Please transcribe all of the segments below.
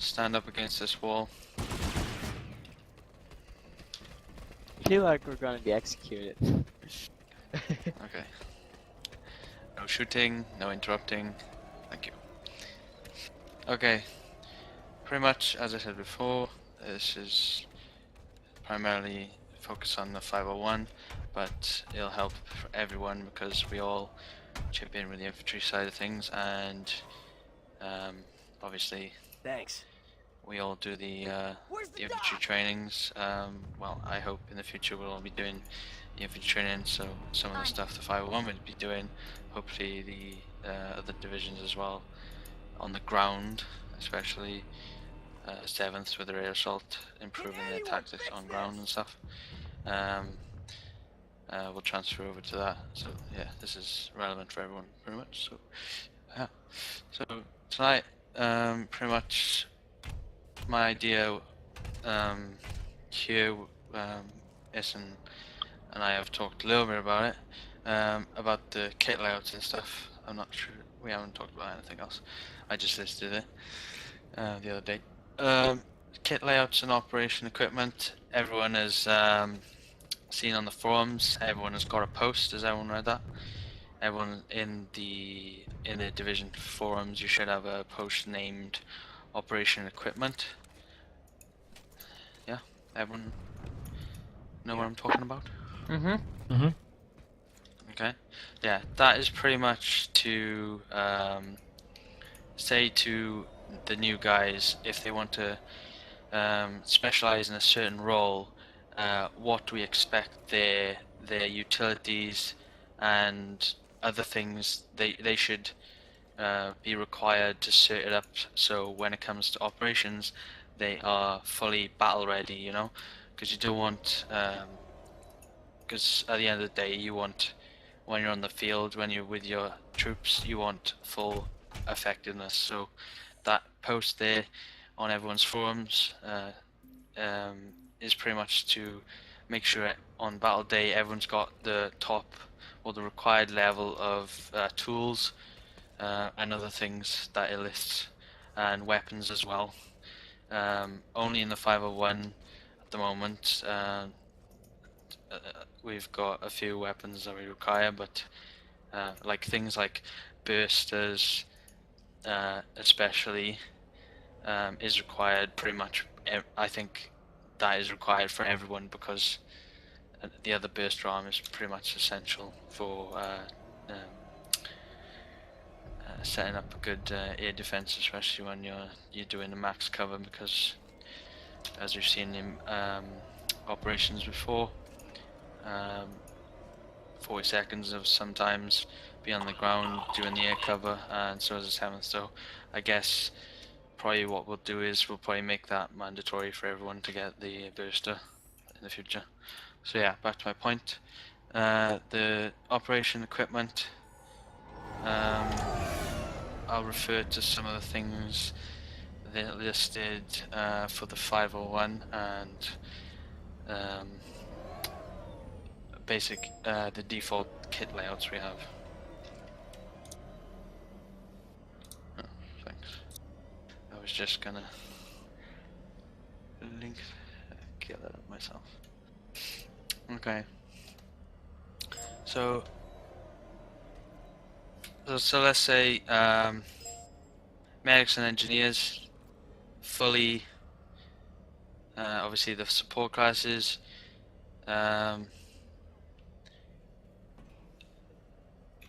stand up against this wall. I feel like we're gonna be executed. Okay. No shooting, no interrupting. Thank you. Okay. Pretty much, as I said before, this is primarily focused on the 501, but it'll help for everyone because we all chip in with the infantry side of things, and obviously Thanks. we all do the infantry trainings. Well, I hope in the future we'll all be doing the infantry training, so some of the stuff the 501 will be doing, hopefully the other divisions as well, on the ground, especially 7th with their air assault, improving their tactics on ground and stuff. We'll transfer over to that, so yeah, this is relevant for everyone pretty much. So yeah, so tonight pretty much my idea here, Essen and I have talked a little bit about it, about the kit layouts and stuff. I'm not sure, we haven't talked about anything else. I just listed it the other day. Kit layouts and operation equipment, everyone has seen on the forums, everyone has got a post. Has everyone read that? Everyone in the division forums, you should have a post named operation equipment. Yeah, everyone know what I'm talking about? Okay, yeah, that is pretty much to say to the new guys, if they want to specialize in a certain role, what we expect their utilities and other things they should be required to set it up, so when it comes to operations they are fully battle ready, you know, because you don't want, because at the end of the day you want, when you're on the field, when you're with your troops, you want full effectiveness. So that post there on everyone's forums is pretty much to make sure on battle day everyone's got the top or the required level of tools and other things that it lists, and weapons as well. Only in the 501 at the moment we've got a few weapons that we require, but like things like bursters especially is required pretty much. I think that is required for everyone because the other burster arm is pretty much essential for setting up a good air defense, especially when you're doing the max cover, because as we've seen in operations before, 40 seconds of sometimes be on the ground doing the air cover, and so is the 7th. So I guess probably what we'll do is we'll probably make that mandatory for everyone to get the booster in the future. So yeah, back to my point. The operation equipment, I'll refer to some of the things they listed for the 501 and basic the default kit layouts we have. Oh, thanks. I was just gonna link get that up myself. Okay. So let's say medics and engineers, fully obviously the support classes,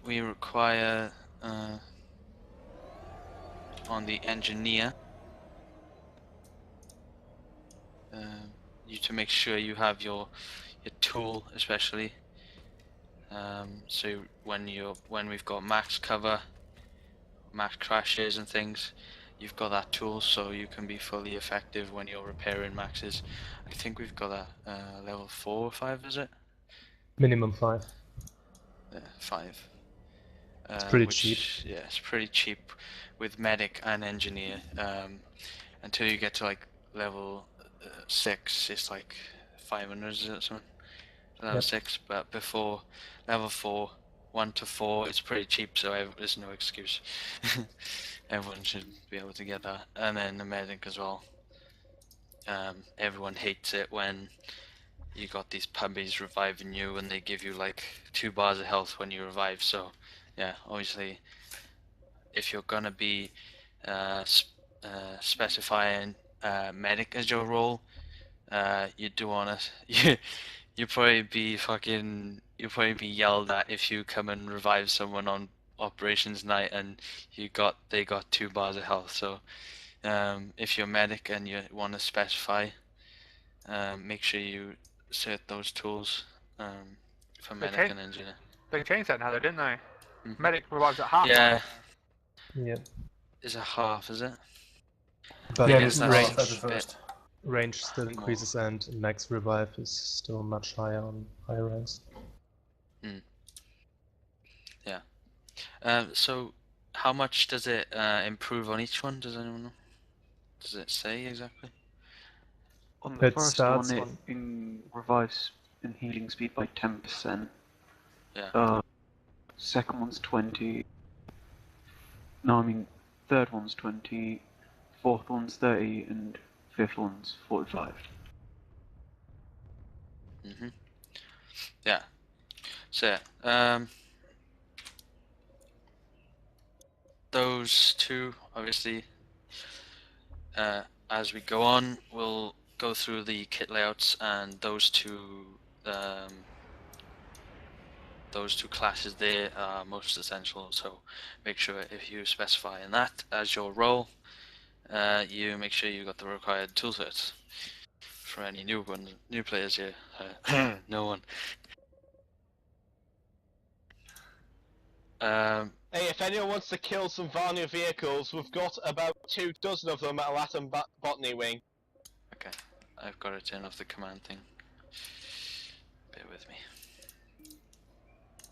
we require on the engineer you to make sure you have your tool, especially so when we've got max cover, max crashes and things, you've got that tool so you can be fully effective when you're repairing maxes. I think we've got that level 4 or 5, is it? Minimum 5. Yeah, 5. It's pretty cheap. Yeah, it's pretty cheap with medic and engineer. Until you get to like level 6, it's like 500, is it something? Level 6, but before level 4 1 to 4, it's pretty cheap, so there's no excuse. Everyone should be able to get that. And then the medic as well. Everyone hates it when you got these puppies reviving you and they give you like 2 bars of health when you revive. So yeah, obviously if you're gonna be specifying medic as your role, you do wanna you probably be yelled at if you come and revive someone on operations night and they got 2 bars of health. So if you're a medic and you want to specify, make sure you set those tools for medic and engineer. They changed that now, though, didn't they? Mhm. Medic revives at half. Yeah, Yeah. is it half? Is it? But Yeah, it guess is that's half a at the bit first. range still increases and max revive is still much higher on higher ranks. Yeah. So how much does it improve on each one? Does anyone know? Does it say exactly? On the It first starts one, on- it revives and healing speed by 10%. Yeah. Second one's 20. No, I mean, third one's 20, fourth one's 30, and fifth one's 45. Mhm. Yeah. So those two, obviously, as we go on, we'll go through the kit layouts, and those two classes there are most essential. So make sure if you specify in that as your role, you make sure you got the required toolsets. For any new players here, no one. Hey, if anyone wants to kill some Varnia vehicles, we've got about 2 dozen of them at Latin Botany Wing. Okay, I've got to turn off the command thing. Bear with me.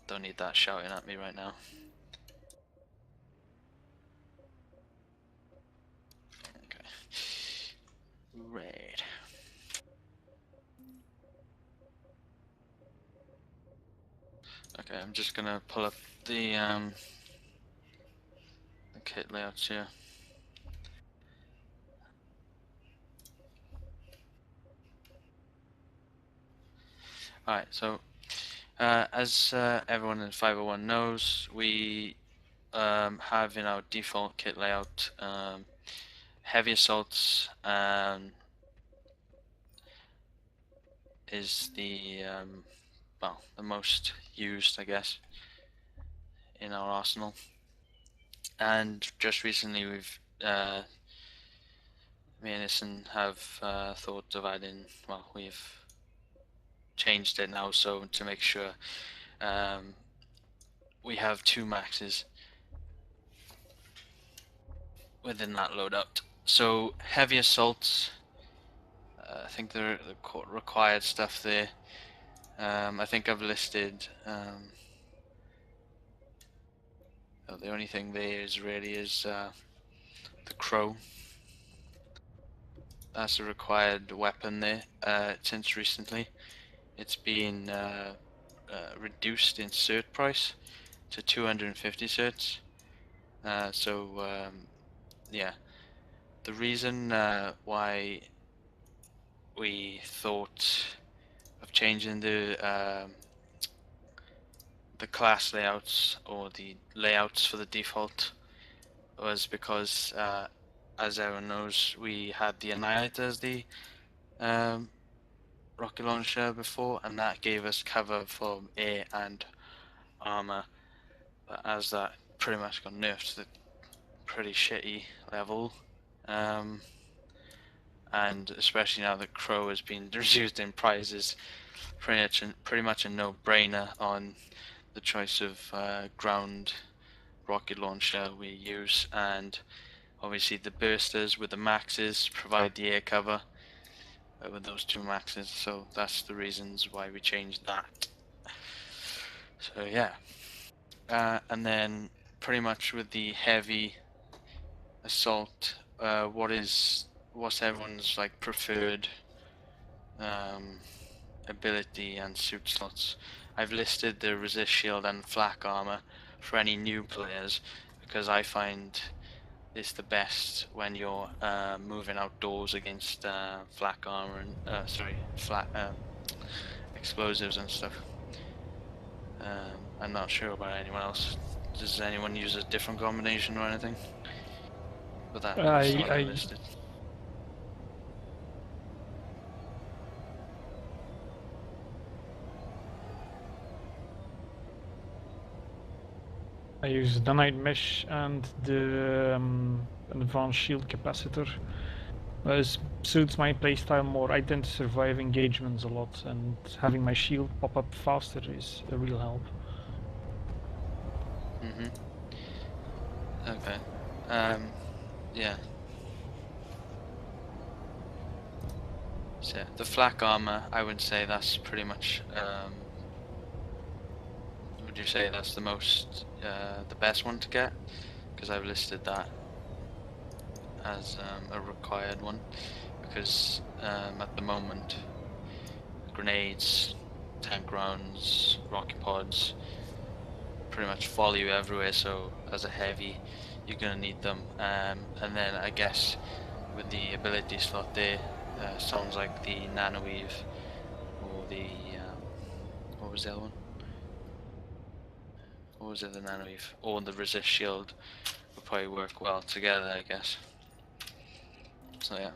Don't need that shouting at me right now. Okay. Right. Okay, I'm just gonna pull up the kit layouts here. Alright, so as everyone in 501 knows, we have in our default kit layout heavy assaults is the well, the most used, I guess, in our arsenal. And just recently we've me and Ison have thought of adding, well, we've changed it now so to make sure we have 2 maxes within that loadout. So heavy assaults, I think the required stuff there. I think I've listed. The only thing there is really the crow. That's a required weapon there. Since recently, it's been reduced in cert price to 250 certs. Yeah, the reason why we thought of changing the class layouts or the layouts for the default was because as everyone knows, we had the Annihilator as the rocket launcher before, and that gave us cover from air and armor. But as that pretty much got nerfed to the pretty shitty level, and especially now that Crow has been reduced in price, is pretty much a no-brainer on the choice of ground rocket launcher we use, and obviously the boosters with the maxes provide the air cover with those 2 maxes, so that's the reasons why we changed that. So yeah, and then pretty much with the heavy assault, what's everyone's like preferred ability and suit slots. I've listed the resist shield and flak armor for any new players because I find it's the best when you're moving outdoors against flak armor and flat explosives and stuff. I'm not sure about anyone else. Does anyone use a different combination or anything? But that's what I listed. I use the Night Mesh and the Advanced Shield Capacitor. It suits my playstyle more. I tend to survive engagements a lot, and having my shield pop up faster is a real help. Okay. Yeah. So the flak armor, I would say that's pretty much. Would you say that's the most, the best one to get? Because I've listed that as a required one. Because at the moment, grenades, tank rounds, rocket pods pretty much follow you everywhere. So as a heavy, you're gonna need them. And then I guess with the ability slot there, sounds like the nanoweave or the what was the other one? What was it, the nanoweave or the resist shield would probably work well together, I guess. So yeah.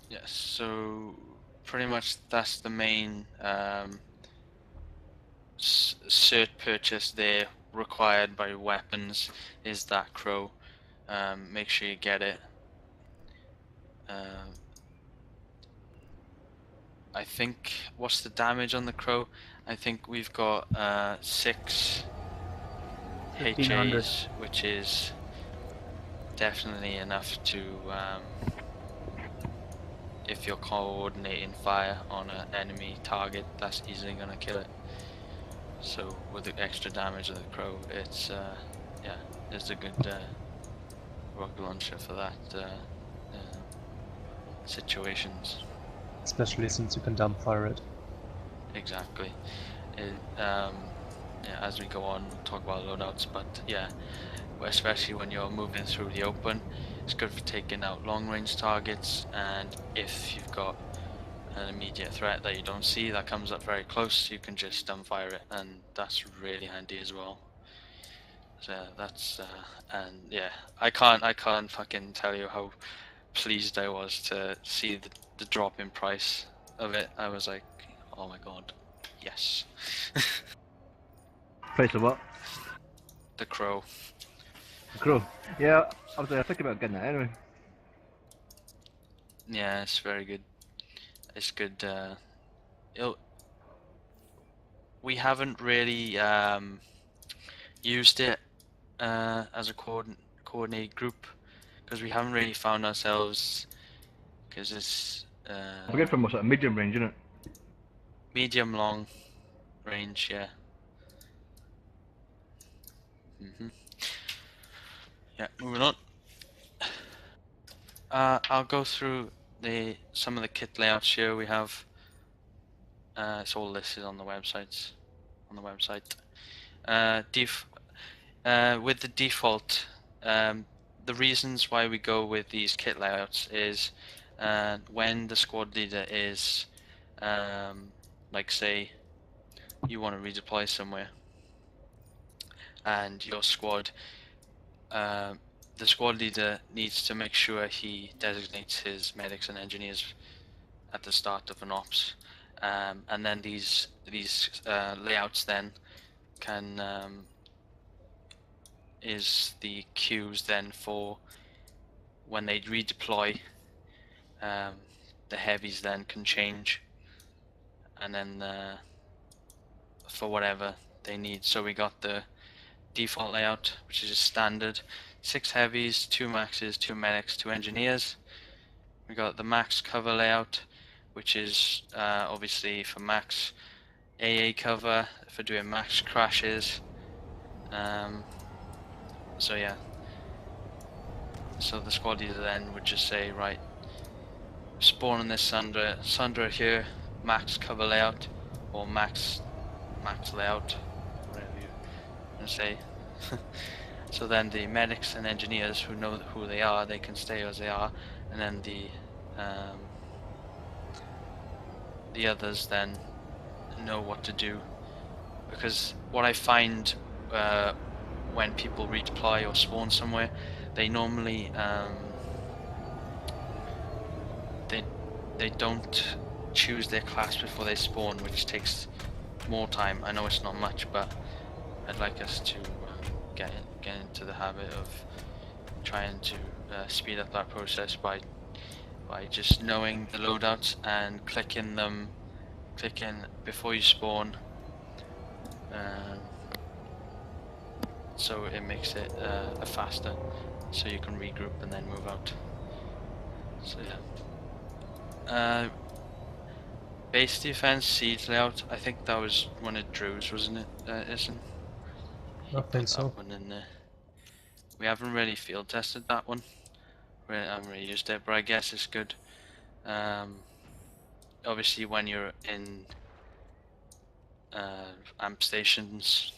Yes, so pretty much that's the main cert purchase there required by weapons is that crow. Make sure you get it. I think, what's the damage on the crow? I think we've got 6 HAs, which is definitely enough to, if you're coordinating fire on an enemy target, that's easily going to kill it. So with the extra damage of the crow, it's yeah, it's a good rocket launcher for that situations. Especially since you can dumbfire it. Exactly. Yeah, as we go on, we'll talk about loadouts, but yeah, especially when you're moving through the open, it's good for taking out long-range targets, and if you've got an immediate threat that you don't see that comes up very close, you can just dumbfire it, and that's really handy as well. So that's and yeah, I can't fucking tell you how pleased I was to see the drop in price of it. I was like, oh my god, yes. Price of what? The crow. The crow. Yeah, I was thinking about getting that anyway. Yeah, it's very good. It's good. We haven't really used it as a coordinate group because we haven't really found ourselves, because it's We're good from sort of medium range, isn't it? medium long range, yeah. Yeah, moving on. I'll go through some of the kit layouts here we have. It's all listed on the websites. With the default, the reasons why we go with these kit layouts is when the squad leader is, like say, you want to redeploy somewhere, and your squad, the squad leader needs to make sure he designates his medics and engineers at the start of an ops, and then these layouts then can is the queues then for when they redeploy. The heavies then can change, and then for whatever they need. So we got the default layout, which is just standard: 6 heavies, 2 maxes, 2 medics, 2 engineers. We got the max cover layout, which is obviously for max AA cover, for doing max crashes. So yeah, so the squad leader then would just say, right, spawn in this Sandra here, max cover layout, or max layout, whatever you want to say. So then the medics and engineers who know who they are, they can stay as they are, and then the others then know what to do. Because what I find when people redeploy or spawn somewhere, they normally they don't choose their class before they spawn, which takes more time. I know it's not much, but I'd like us to get into the habit of trying to speed up that process by just knowing the loadouts and clicking before you spawn, so it makes it faster, so you can regroup and then move out. So yeah. Base defense siege layout. I think that was one of Drew's, wasn't it? Isn't? I think so. That one in there. We haven't really field tested that one. I haven't really used it, but I guess it's good. Obviously, when you're in amp stations,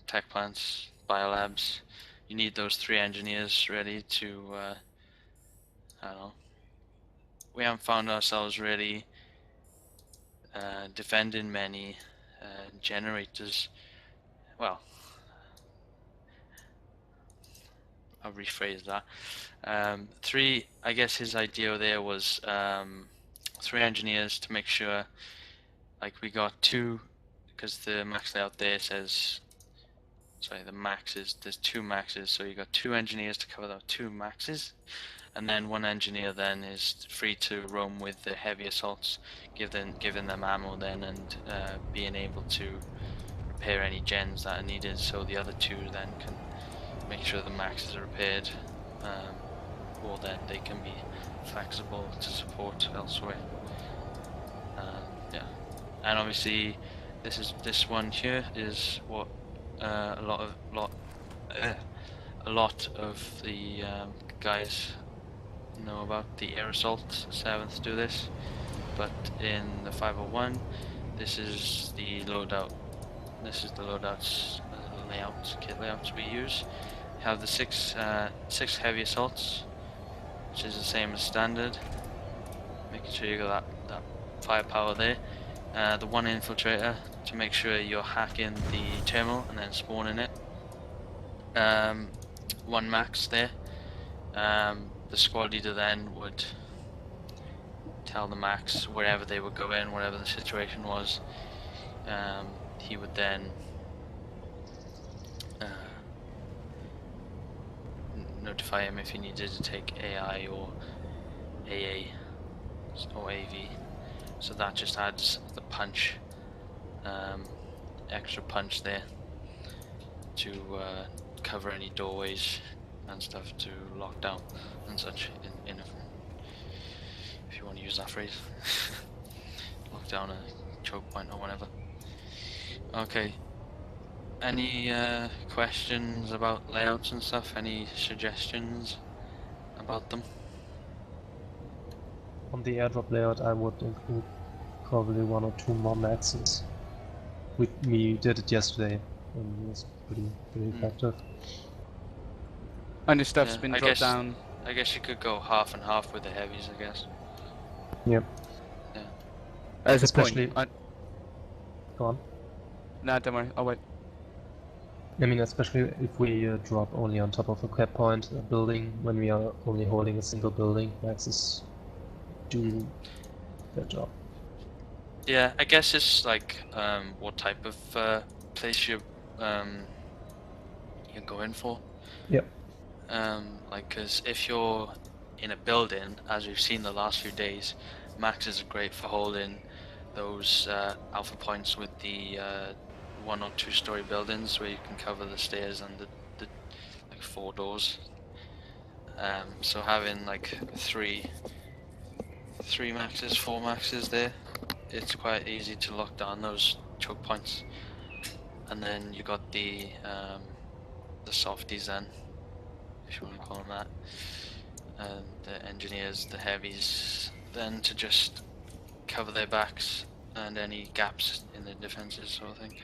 tech plants, biolabs, you need those 3 engineers ready to. I don't know. We haven't found ourselves really defending many generators. Well, I'll rephrase that. 3, I guess his idea there was 3 engineers to make sure, like, we got 2, because the max layout there says, sorry, the maxes, there's 2 maxes, so you got 2 engineers to cover the 2 maxes, and then 1 engineer then is free to roam with the heavy assaults, giving them ammo then, and being able to repair any gens that are needed, so the other 2 then can make sure the maxes are repaired, or then they can be flexible to support elsewhere. Yeah, and obviously this one here is what a lot of the guys know about. The air assault 7th do this, but in the 501, this is the loadout. This is the loadouts kit layouts we use. We have the 6 heavy assaults, which is the same as standard. Making sure you got that firepower there. The 1 infiltrator to make sure you're hacking the terminal and then spawning it. 1 max there. The squad leader then would tell the max wherever they would go in, whatever the situation was. He would then notify him if he needed to take AI or AA or AV. So that just adds the punch, extra punch there to cover any doorways and stuff to lock down and such. If you want to use that phrase, lock down a choke point or whatever. Okay. Any questions about layouts and stuff? Any suggestions about them? On the airdrop layout, I would include probably 1 or 2 more maxes. We did it yesterday, and it was pretty effective. And the stuff's Yeah, been I dropped guess- down. I guess you could go half and half with the heavies, I guess. Yep. Yeah. As a Especially- point. Go on. Nah, don't worry. I'll wait. I mean, especially if we drop only on top of a cap point building, when we are only holding a single building, maxes do their job. Yeah, I guess it's like what type of place you're going for. Yep. Like, because if you're in a building, as we've seen the last few days, maxes are great for holding those alpha points with the 1 or 2 story buildings where you can cover the stairs and the like 4 doors. So having like 3 maxes, 4 maxes there, it's quite easy to lock down those choke points. And then you got the softies then, if you want to call them that. and the engineers, the heavies, then to just cover their backs and any gaps in the defenses, sort of thing.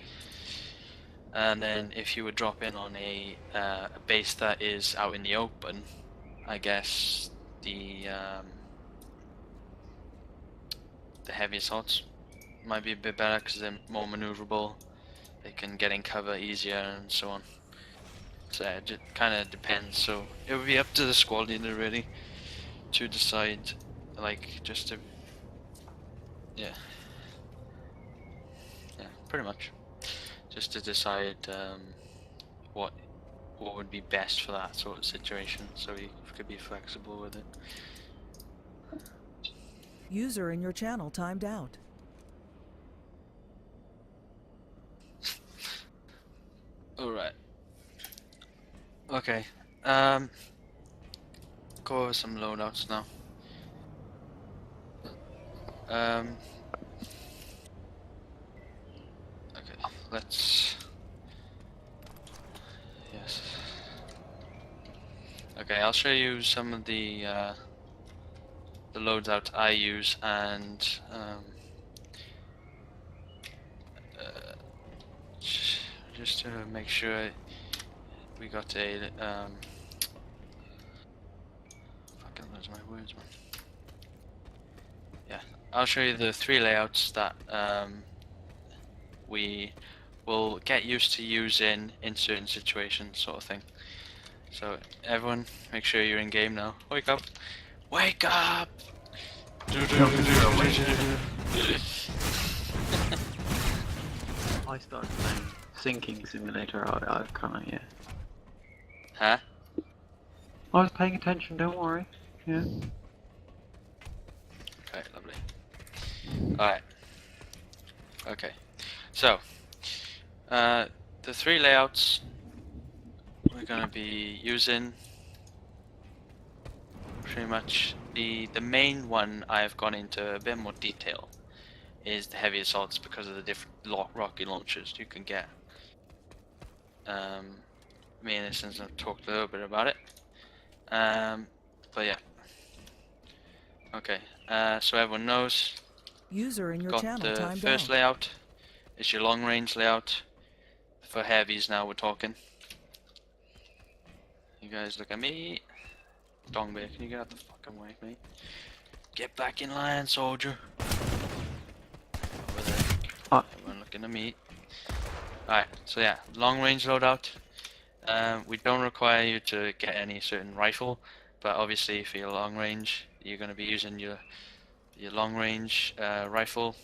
And then if you would drop in on a base that is out in the open, I guess the heavy assaults might be a bit better because they're more maneuverable. They can get in cover easier and so on. So it just kind of depends. So it would be up to the squad leader really to decide, like just to, yeah, pretty much, just to decide what would be best for that sort of situation. So you could be flexible with it. User in your channel timed out. Alright. Okay. Go over some loadouts now. Okay, let's... Yes. Okay, I'll show you some of the loadouts I use, and just to make sure we got a fucking lose my words, man. Yeah, I'll show you the 3 layouts that we will get used to using in certain situations, sort of thing. So everyone, make sure you're in game now. Wake up! Wake up! I started playing Sinking Simulator. I can't. Yeah. Huh? I was paying attention. Don't worry. Yeah. Okay, lovely. Alright. Okay. So, the 3 layouts we're gonna be using, pretty much the main one I've gone into a bit more detail is the heavy assaults because of the different rocket launchers you can get. Me and Innocence have talked a little bit about it. But yeah. Okay, so everyone knows. User in your Got channel the timed first out. layout is your long range layout. For heavies now we're talking. You guys look at me. Dongbear, can you get out the fucking way, mate? Get back in line, soldier. Over there. Everyone looking at me. Alright, so yeah, long range loadout. We don't require you to get any certain rifle, but obviously for your long range, you're going to be using your long range rifle,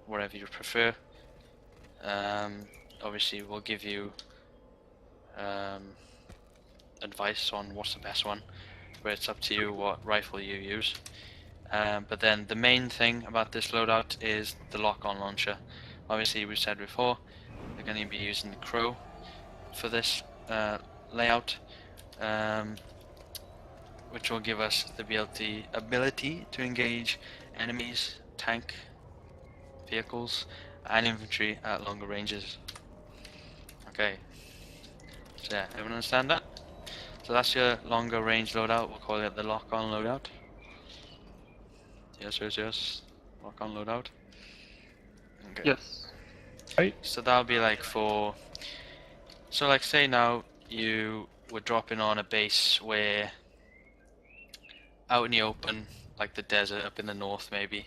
whatever you prefer. Obviously we'll give you advice on what's the best one, but it's up to you what rifle you use. But then the main thing about this loadout is the lock-on launcher. Obviously we said before, we're going to be using the Crow for this layout, which will give us the ability to engage enemies, tank, vehicles, and infantry at longer ranges. Okay, so yeah, everyone understand that? So that's your longer range loadout. We'll call it the lock-on loadout. Yes. Lock-on loadout. Okay. Yes. Right. So that'll be like for... So like say now you were dropping on a base where out in the open, like the desert up in the north maybe,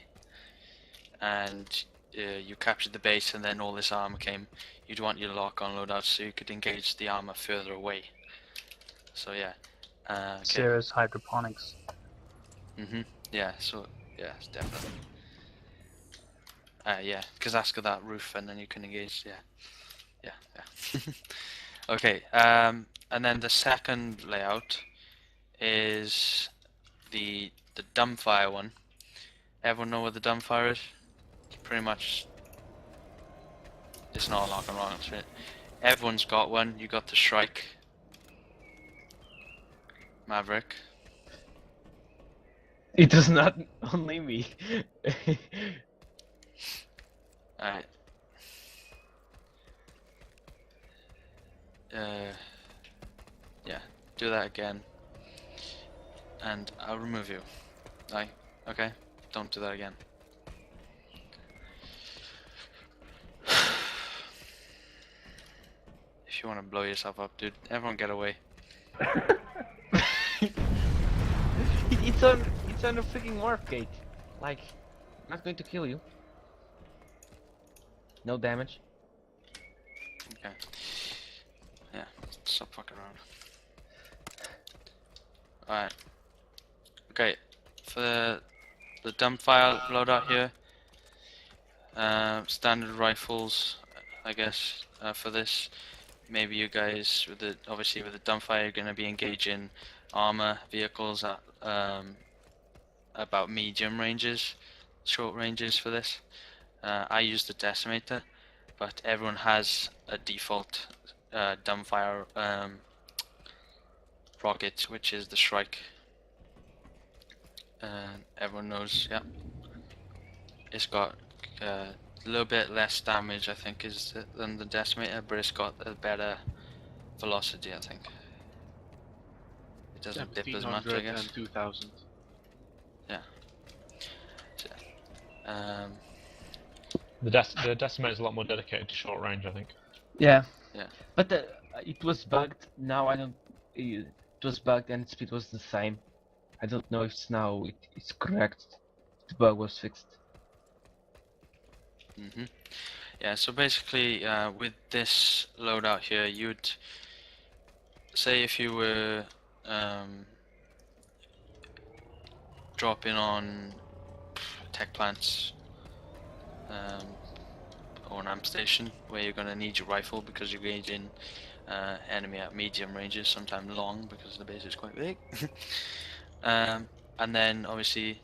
and you captured the base and then all this armor came, you'd want your lock-on loadout so you could engage the armor further away. So yeah. Okay. Serious hydroponics. Yeah, so yeah, definitely. Yeah, because that's got that roof and then you can engage, yeah. Okay, and then the second layout is the dumbfire one. Everyone know what the dumbfire is? Pretty much, it's not a lock and roll, right? Everyone's got one. You got the Shrike, Maverick. It is not only me. Alright. Yeah, do that again. and I'll remove you. Aye, okay? Don't do that again. If you want to blow yourself up, dude, everyone get away. It's on a freaking warp gate. Like, not going to kill you. No damage. Okay. Yeah, stop fucking around. Alright. Okay, for the dumbfire loadout here, standard rifles, I guess, for this. Maybe you guys, obviously with the dumbfire, you're going to be engaging armor vehicles at about medium ranges, short ranges for this. I use the decimator, but everyone has a default dumbfire rocket, which is the Shrike. Everyone knows, yeah. It's got a little bit less damage, I think, than the decimator, but it's got a better velocity, I think. It doesn't dip as much, I guess. and 2000. Yeah. So, The decimator is a lot more dedicated to short range, I think. Yeah. Yeah. But it was bugged. Now I don't. It was bugged and speed was the same. I don't know if it's correct. The bug was fixed. Yeah, so basically, with this loadout here, you'd say if you were dropping on tech plants or an amp station where you're going to need your rifle because you're gauging enemy at medium ranges, sometimes long because the base is quite big. And then obviously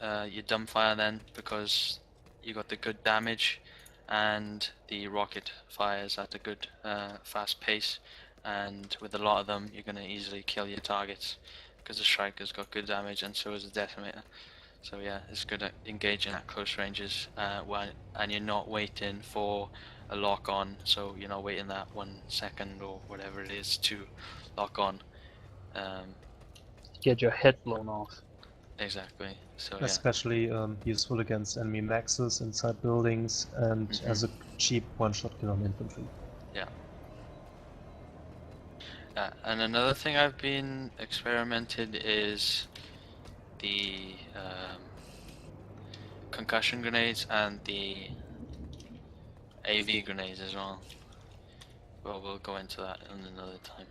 you dumbfire then because you got the good damage and the rocket fires at a good fast pace, and with a lot of them you're going to easily kill your targets because the Shrike has got good damage and so is the Decimator. So yeah, it's good at engaging at close ranges and you're not waiting for a lock on, so you're not waiting that 1 second or whatever it is to lock on. Get your head blown off. Exactly. So yeah. Especially useful against enemy maxes inside buildings and as a cheap one-shot kill on infantry. Yeah. And another thing I've been experimented is the concussion grenades and the AV grenades as well. Well, we'll go into that in another time.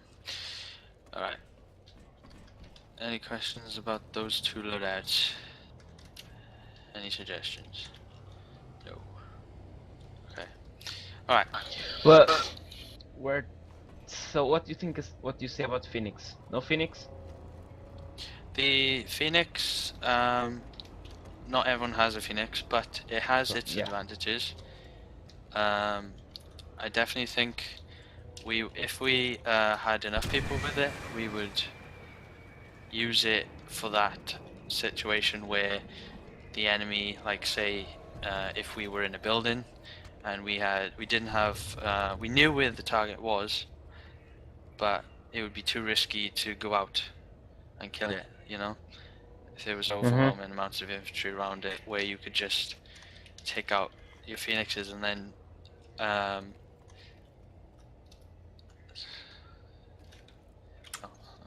Alright. Any questions about those two loadouts? Any suggestions? No. Okay. Alright. Well, so what do you think is what you say about Phoenix? No Phoenix? The Phoenix, not everyone has a Phoenix, but it has its advantages. I definitely think if we had enough people with it, we would use it for that situation where the enemy, like say, if we were in a building and we knew where the target was, but it would be too risky to go out and kill it, you know? If there was overwhelming amounts of infantry around it, where you could just take out your Phoenixes and then oh,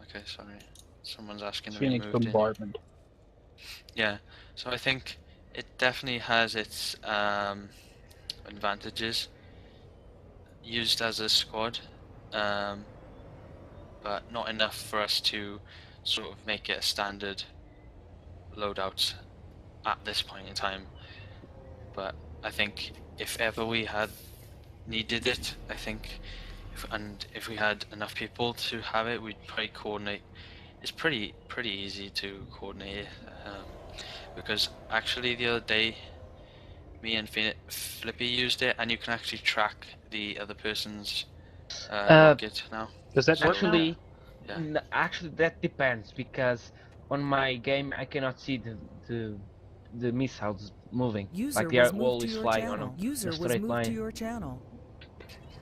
okay, sorry. Someone's asking to be Phoenix moved bombardment. Yeah, so I think it definitely has its advantages used as a squad, but not enough for us to sort of make it a standard loadout at this point in time. But I think if ever we had needed it, I think if we had enough people to have it, we'd probably coordinate. It's pretty easy to coordinate it, because actually the other day me and Flippy used it, and you can actually track the other person's rocket now. Does that work Actually, Yeah. actually that depends, because on my game I cannot see the missiles moving. User Like they are was moved to always your flying channel. on a User was straight moved to line. your channel.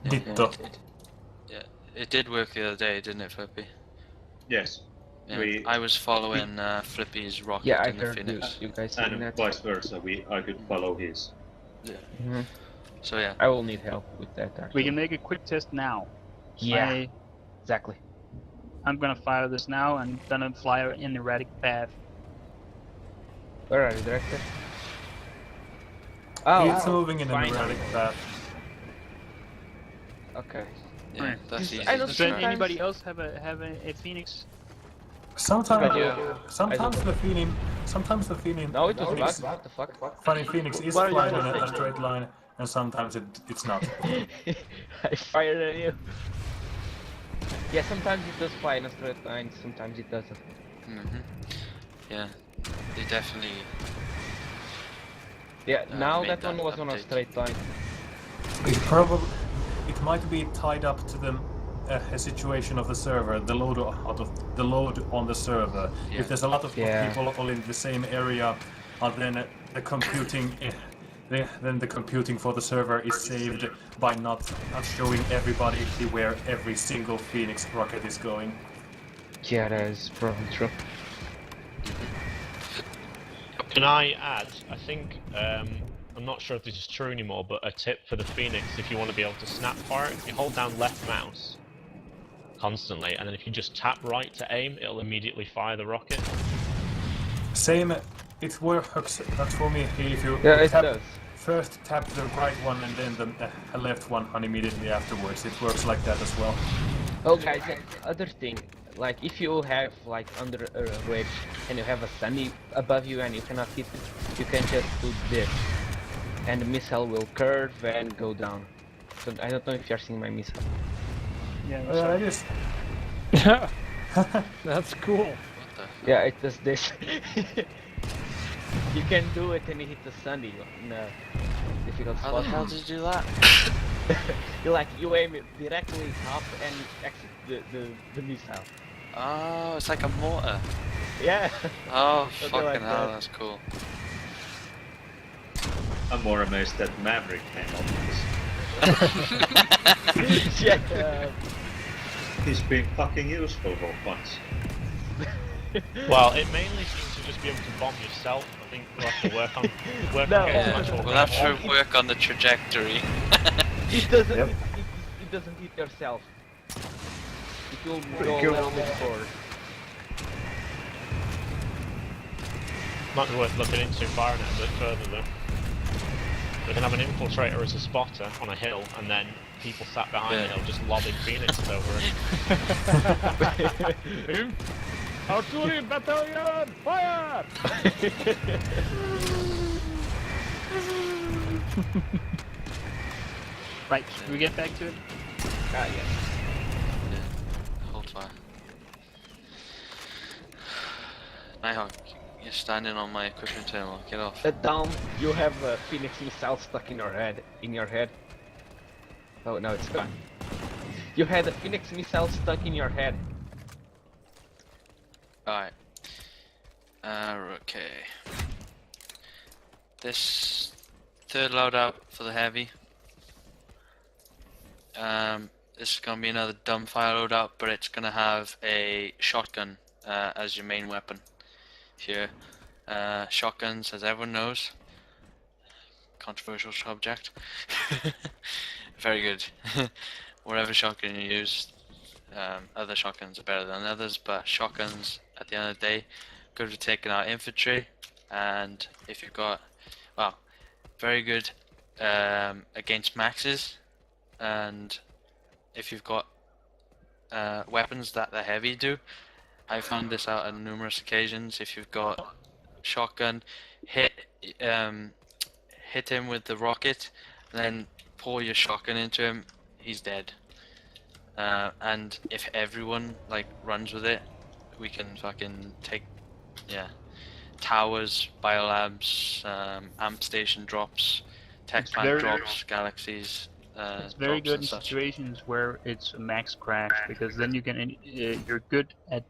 Yeah, it did work the other day, didn't it, Flippy? Yes. Yeah, I was following Flippy's rocket Yeah, I in the heard Phoenix. you guys saying And that. vice versa, I could follow his. Yeah. So yeah. I will need help with that We actually. can make a quick test now. Yeah, exactly. I'm gonna fire this now and gonna fly an erratic path. Where are you, Director? Oh, It's moving in an finally. erratic path. Okay. Yeah, that's easy. I don't Does sometimes- anybody else have a Phoenix? Sometimes, Yeah. sometimes the Phoenix. No, it was bugged. What the fuck? Funny Phoenix is flying in a straight line, and sometimes it's not. I fired at you. Yeah, sometimes it does fly in a straight line, sometimes it doesn't. Yeah, they definitely. Yeah, now made that one was on a update. straight line. It might be tied up to the a situation of the server, the load on the server. Yeah. If there's a lot of Yeah. people all in the same area, then the computing. Then the computing for the server is saved by not showing everybody where every single Phoenix rocket is going. Yeah, that is probably true. Can I add? I think I'm not sure if this is true anymore, but a tip for the Phoenix: if you want to be able to snap fire it, you hold down left mouse constantly, and then if you just tap right to aim, it'll immediately fire the rocket. Same, it works. That's for me. If you Yeah, it does. first tap the right one and then the left one, and immediately afterwards, it works like that as well. Oh guys, other thing, like if you have like under a ridge and you have a sunny above you and you cannot hit it, you can just do this, and the missile will curve and go down. So I don't know if you're seeing my missile. Yeah, It is. That's cool. Yeah, it does this. You can do it and you hit the sunny in a difficult How spot. the hell did you do that? You aim it directly up and exit the missile. Oh, it's like a mortar. Yeah. Oh, Something fucking like hell, that. that's cool. I'm more amazed that Maverick came up with this. Yeah. He's been fucking useful for once. Well, it mainly seems to just be able to bomb yourself. I think we'll have to work No. on getting much more We'll have powerful. to work on the trajectory. It doesn't. Yep. It doesn't hit yourself. It will Pretty go cool. a little bit forward. Might be worth looking into firing it a bit further though. We can have an infiltrator as a spotter on a hill, and then people sat behind it, they'll just lobbing Phoenixes over it. Artillery battalion, fire! Right, should we get back to it? Ah, yes. Yeah, hold fire. Nighthawk, you're standing on my equipment terminal, get off. Down, you have a Phoenix missile stuck in your head. Oh no, it's gone. You had a Phoenix missile stuck in your head. Alright. Okay. This third loadout for the heavy. This is gonna be another dumbfire loadout, but it's gonna have a shotgun as your main weapon. Here, shotguns, as everyone knows, controversial subject. Very good. Whatever shotgun you use, other shotguns are better than others, but shotguns, at the end of the day, good for taking out infantry, and if you've got, well, very good against maxes, and if you've got weapons that the heavy do. I found this out on numerous occasions. If you've got shotgun, hit him with the rocket, then pour your shotgun into him, he's dead. And if everyone like runs with it, we can fucking take, towers, biolabs, amp station drops, tech It's plant very- drops, galaxies. It's very drops good and in such. situations where it's a max crash, because then you can you're good at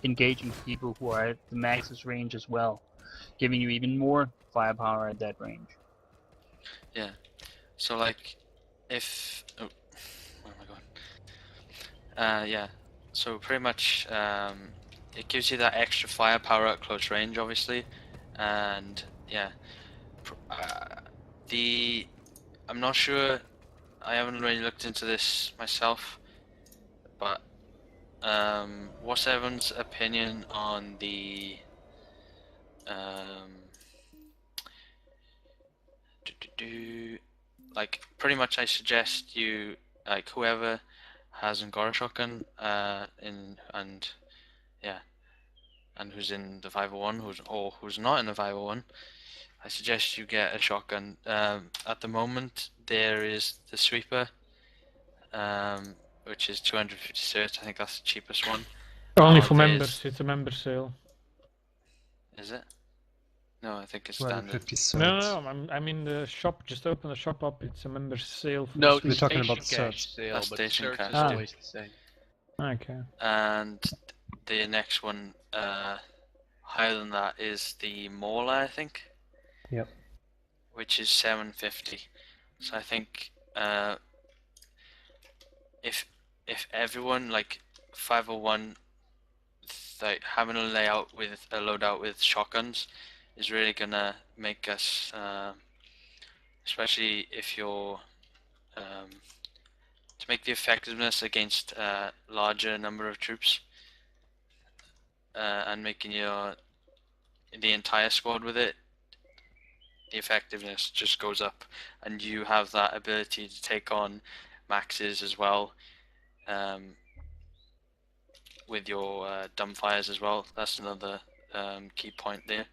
engaging people who are at the max's range as well, giving you even more firepower at that range. Yeah. So like, if where am I going? Yeah. So pretty much, it gives you that extra firepower at close range, obviously, and yeah, I'm not sure. I haven't really looked into this myself, but what's everyone's opinion on the like pretty much I suggest you like whoever hasn't got a shotgun and yeah, and who's in the 501 who's not in the 501, I suggest you get a shotgun. At the moment there is the sweeper, which is 250 certs. I think that's the cheapest one. Only for members. It's a member sale. Is it? No, I think it's standard. 250 certs. No, I mean the shop. Just open the shop up. It's a member sale. For No, we're talking about cash certs. sale, but Station certs cash is always the same. Okay. And the next one, higher than that, is the Mauler, I think. Yep. Which is 750. So I think if everyone like 501, like having a layout with a loadout with shotguns is really gonna make us, especially if you're to make the effectiveness against a larger number of troops, and making the entire squad with it, the effectiveness just goes up, and you have that ability to take on maxes as well, with your dumbfires as well. That's another key point there.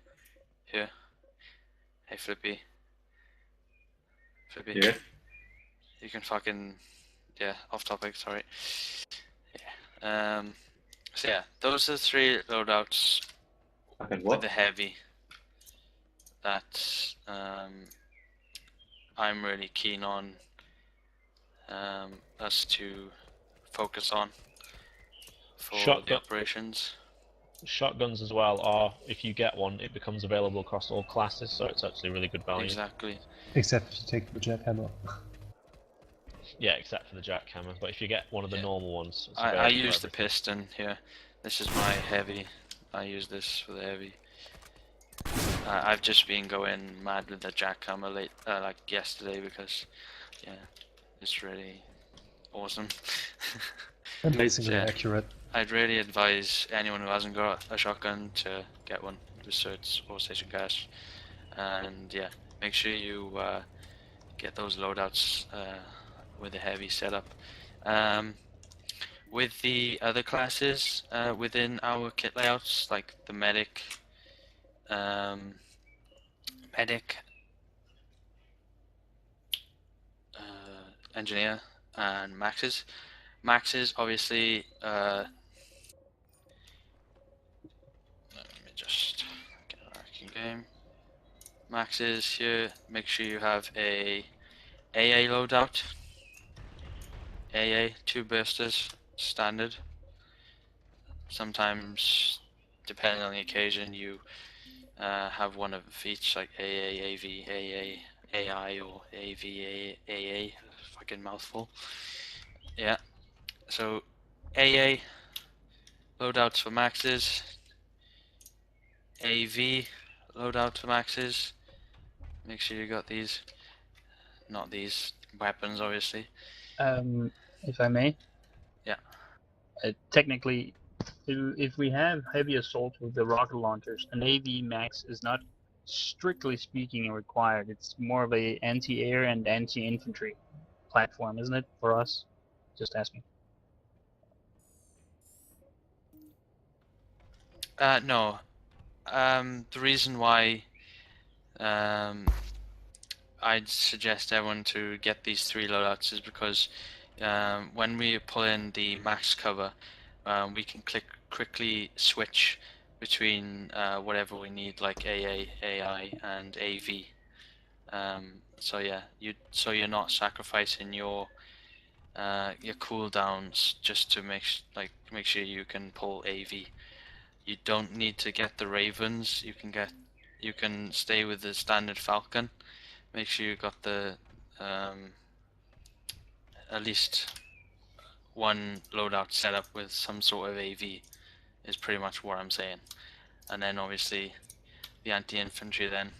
Here, hey Flippy. Yeah. You can fucking off topic. Sorry. Yeah. So yeah, those are the 3 loadouts with the heavy that I'm really keen on us to focus on for the operations. Shotguns as well are, if you get one, it becomes available across all classes, so it's actually really good value. Exactly. Except if you take the jackhammer. Yeah, except for the jackhammer, but if you get one of the normal ones, it's I use the piston here. This is my heavy. I use this for the heavy. I've just been going mad with the jackhammer like yesterday because, yeah, it's really awesome. Amazingly accurate. I'd really advise anyone who hasn't got a shotgun to get one with certs or station cash, and yeah, make sure you get those loadouts with a heavy setup. With the other classes within our kit layouts, like the medic, engineer, and maxes. Maxes, obviously, let me just get a working game. Maxes here, make sure you have a AA loadout. AA, 2 bursters, standard. Sometimes, depending on the occasion, you have one of each, like AA, AV, AA, AI, or AV, AA, fucking mouthful. Yeah, so AA, loadouts for maxes, AV, loadout for maxes, make sure you got these, not these, weapons obviously. If I may? Yeah. Technically, if we have heavy assault with the rocket launchers, an AV max is not strictly speaking required. It's more of a anti-air and anti-infantry platform, isn't it, for us? Just asking. No. The reason why I'd suggest everyone to get these 3 loadouts is because when we pull in the max cover, we can quickly switch between whatever we need, like AA, AI, and AV. So yeah, you're not sacrificing your cooldowns just to make sure you can pull AV. You don't need to get the Ravens. You can stay with the standard Falcon. Make sure you got the at least one loadout set up with some sort of AV is pretty much what I'm saying. And then obviously the anti-infantry then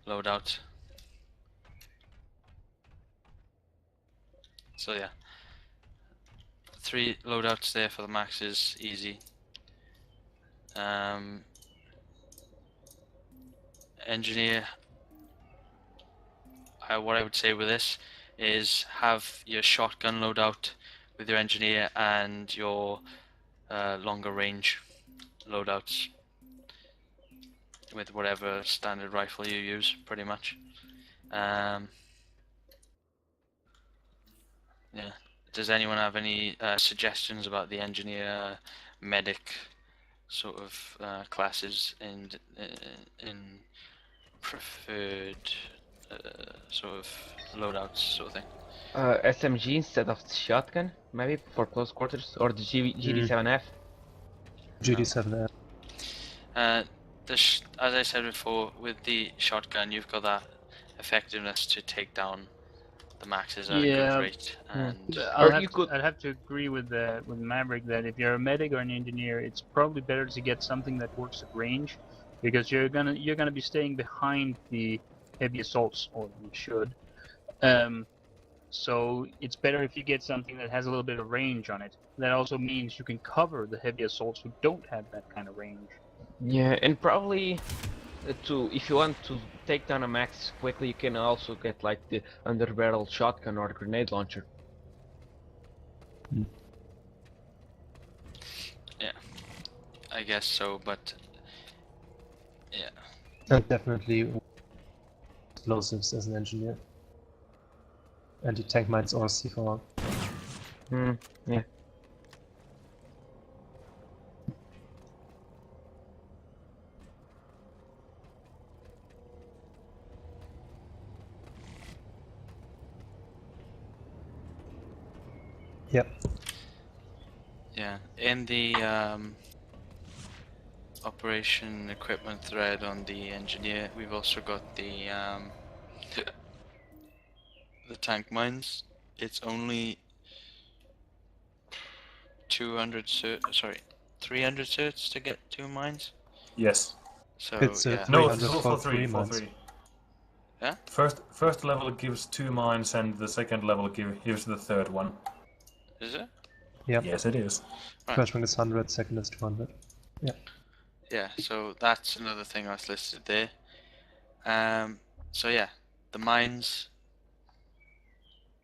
loadout. So yeah, 3 loadouts there for the maxes, easy. Engineer, what I would say with this is have your shotgun loadout with your engineer and your longer range loadouts with whatever standard rifle you use, pretty much. Yeah. Does anyone have any suggestions about the engineer, medic sort of classes in preferred sort of loadouts sort of thing? SMG instead of shotgun, maybe for close quarters, or the GD7F. GD7F. As I said before, with the shotgun, you've got that effectiveness to take down the maxes at a good rate, and I'd have to agree with Maverick that if you're a medic or an engineer, it's probably better to get something that works at range, because you're gonna be staying behind the heavy assaults, or you should. So it's better if you get something that has a little bit of range on it. That also means you can cover the heavy assaults who don't have that kind of range. Yeah, and probably if you want to take down a max quickly, you can also get like the underbarrel shotgun or the grenade launcher. Yeah, I guess so, but yeah. And definitely explosives as an engineer. Anti-tank mines or C4. Yeah. Yep. Yeah, in the operation equipment thread on the engineer, we've also got the tank mines. It's only 300 certs to get 2 mines. Yes. So it's yeah. No, 300 for three for mines. 3. Yeah? First level gives 2 mines, and the second level gives the third one. Is it? Yep. Yes, it is. Right. First one is 100, second is 200. Yeah. Yeah, so that's another thing that's listed there. So yeah, the mines,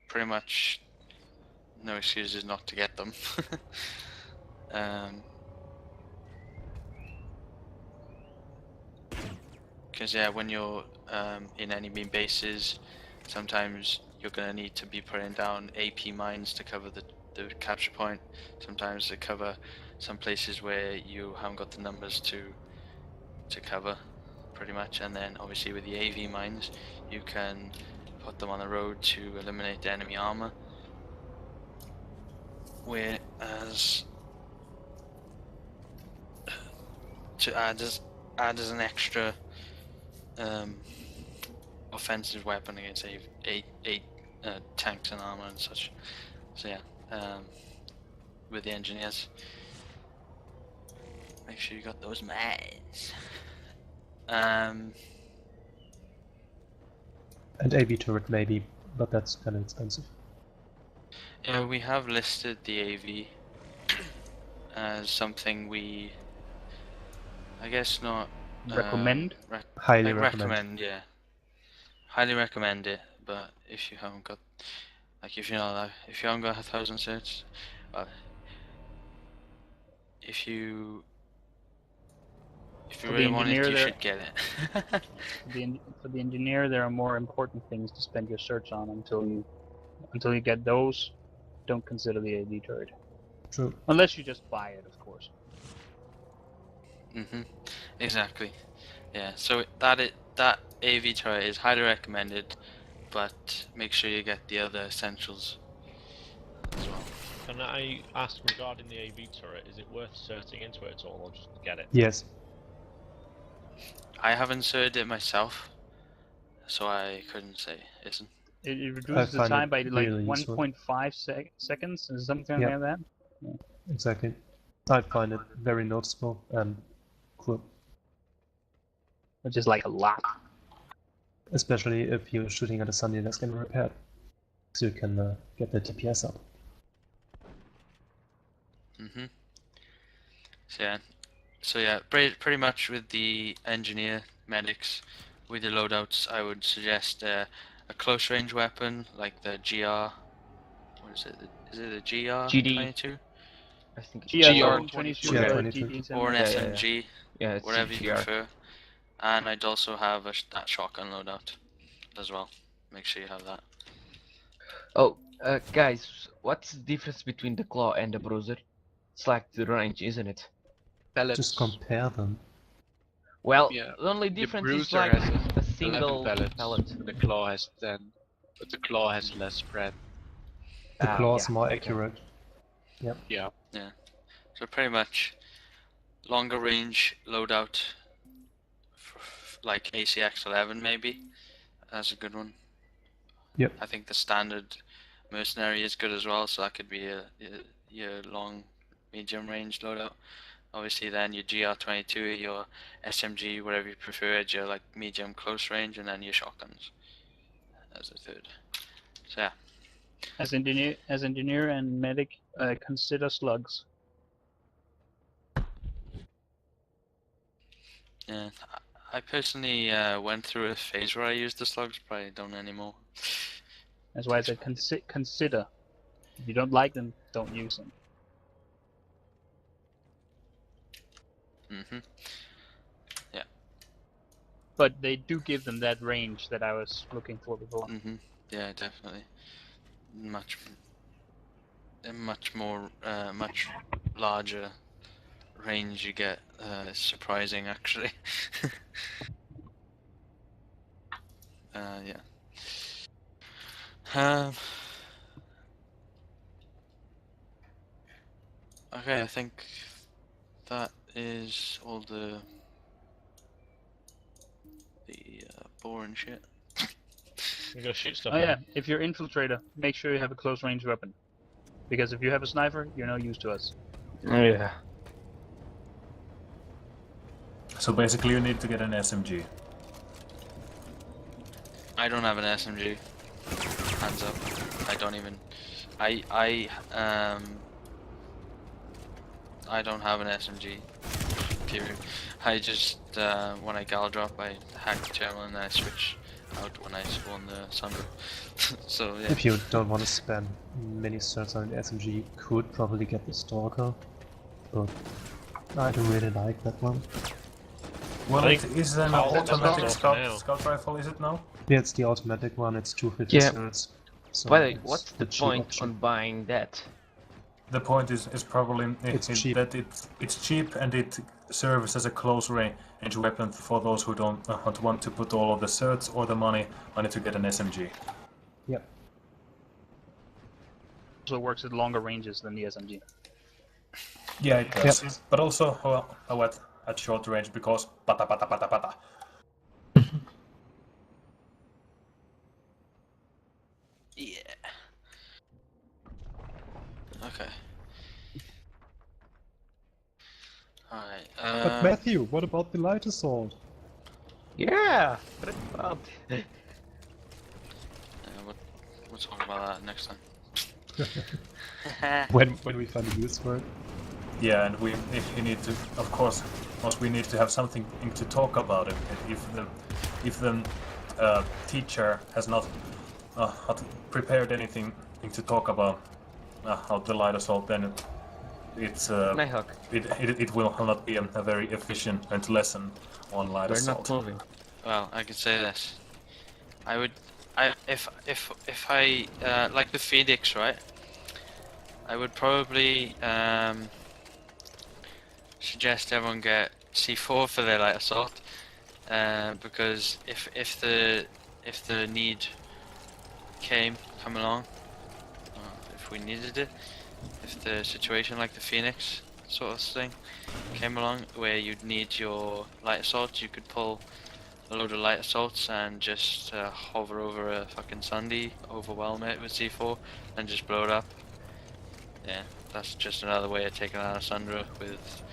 pretty much no excuses not to get them. Because yeah, when you're in enemy bases, sometimes you're going to need to be putting down AP mines to cover the capture point, sometimes to cover some places where you haven't got the numbers to cover, pretty much. And then obviously with the AV mines, you can put them on the road to eliminate the enemy armor, whereas to add as an extra offensive weapon against eight tanks and armor and such. So yeah, with the engineers, make sure you got those mines. And AV turret maybe, but that's kind of expensive. Yeah, we have listed the AV as something we, I guess not recommend. Highly recommend. Yeah, highly recommend it. But if you haven't got, like, if you haven't got 1,000 certs, if you really want it, you should get it. For the engineer, there are more important things to spend your certs on until you get those. Don't consider the AV turret. True. Unless you just buy it, of course. Exactly. Yeah. So that AV turret is highly recommended, but make sure you get the other essentials as well. Can I ask regarding the AV turret, is it worth certing into it at all, or just get it? Yes. I haven't certed it myself, so I couldn't say. Isn't it reduces the time by like really 1.5 seconds or something like that? Yeah. Exactly. I find it very noticeable and cool. Which is like a lot. Especially if you're shooting at a Sunday that's getting repaired. So you can get the DPS up. So yeah, pretty much with the engineer medics, with the loadouts, I would suggest a close range weapon like the GR. What is it? Is it the GR22? I think it's GR22 GR22. or GD7. Or an SMG, Yeah, it's whatever you GR. prefer. And I'd also have that shotgun loadout as well. Make sure you have that. Oh, guys, what's the difference between the claw and the bruiser? It's like the range, isn't it? Pellets. Just compare them. Well, Yeah. the only The difference is bruiser like has a 11 single pellets. pellet. The claw has 10, but the claw has less spread. The claw is yeah, more okay. accurate. Yep. Yeah. Yeah. So pretty much longer range loadout, like ACX-11 maybe. That's a good one. Yep. I think the standard mercenary is good as well, so that could be your long, medium range loadout. Obviously then your GR22, your SMG, whatever you prefer, your like medium close range, and then your shotguns as a third. So yeah. As engineer and medic, consider slugs. Yeah, I personally went through a phase where I used the slugs, but I don't anymore. That's why I said consider. If you don't like them, don't use them. Yeah. But they do give them that range that I was looking for before. Yeah, definitely. Much more, much larger range you get. It's surprising, actually. Yeah. Okay, I think that is all the boring shit. You go shoot stuff. Oh yeah, if you're infiltrator, make sure you have a close range weapon. Because if you have a sniper, you're no use to us. Yeah. So basically you need to get an SMG. I don't have an SMG. Hands up. I don't even. I don't have an SMG. Period. I just when I gal drop, I hack the terminal and then I switch out when I spawn the Sandra. So yeah. If you don't want to spend many certs on an SMG, you could probably get the Stalker, but I don't really like that one. Well, I it think is an I'll automatic Stalker now. scout rifle, is it now? Yeah, it's the automatic one, it's 250 Yeah. certs. So By the way, it's what's the cheap point option. on buying that? The point is probably It's cheap. that it's cheap and it serves as a close range weapon for those who don't want to put all of the certs or the money on it to get an SMG. Yep. Also works at longer ranges than the SMG. Yeah, it does. Yep. But also at short range because pata pata pata pata. Yeah. Okay. Alright. But Matthew, what about the light assault? Yeah. What about? We'll talk about that next time. when we find a use for it. Yeah, and we need to, of course, we need to have something to talk about it. If the teacher has not prepared anything to talk about the light assault, then it will not be a very efficient lesson on light assault. We're not moving. Well, I could say this. If I like the Phoenix, right? I would probably suggest everyone get C4 for their light assault, because if the need come along, if we needed it, if the situation like the Phoenix sort of thing came along where you'd need your light assault, you could pull a load of light assaults and just hover over a fucking Sunday, overwhelm it with C4, and just blow it up. Yeah, that's just another way of taking out a Sundra with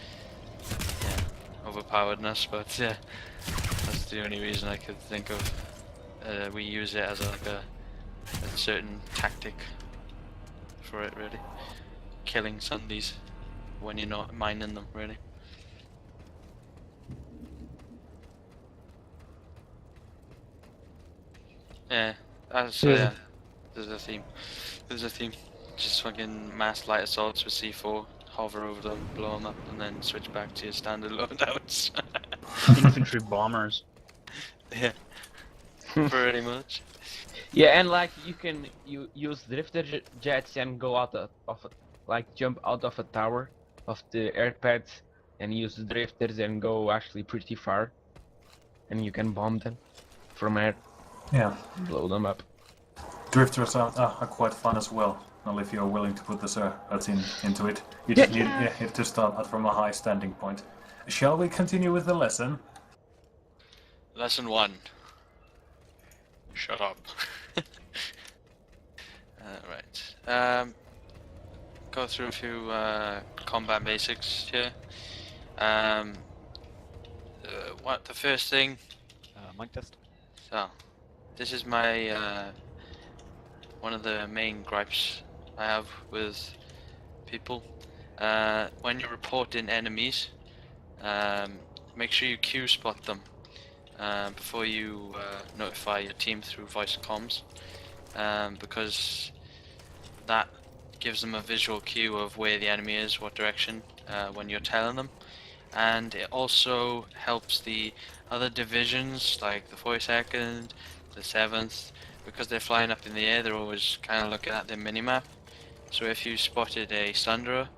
overpoweredness. But yeah, that's the only reason I could think of. We use it as a certain tactic for it, really. Killing Sundies when you're not mining them, really. Yeah, so yeah, there's a theme. There's a theme. Just fucking mass light assaults with C4, hover over them, blow them up, and then switch back to your standard loadouts. Infantry bombers. Yeah, pretty much. Yeah, and like you use drifter jets and go out of like jump out of a tower of the air pads and use drifters and go actually pretty far, and you can bomb them from air. Yeah. Blow them up. Drifters are quite fun as well. Only if you're willing to put the that's into it. You just need to start out from a high standing point. Shall we continue with the lesson? Lesson 1. Shut up. Right. Go through a few combat basics here. What the first thing? Mic test. So, this is my one of the main gripes I have with people. When you're reporting enemies, make sure you queue spot them before you notify your team through voice comms, because that gives them a visual cue of where the enemy is, what direction, when you're telling them. And it also helps the other divisions, like the 42nd, the 7th, because they're flying up in the air, they're always kind of looking at their minimap. So if you spotted a Sundra,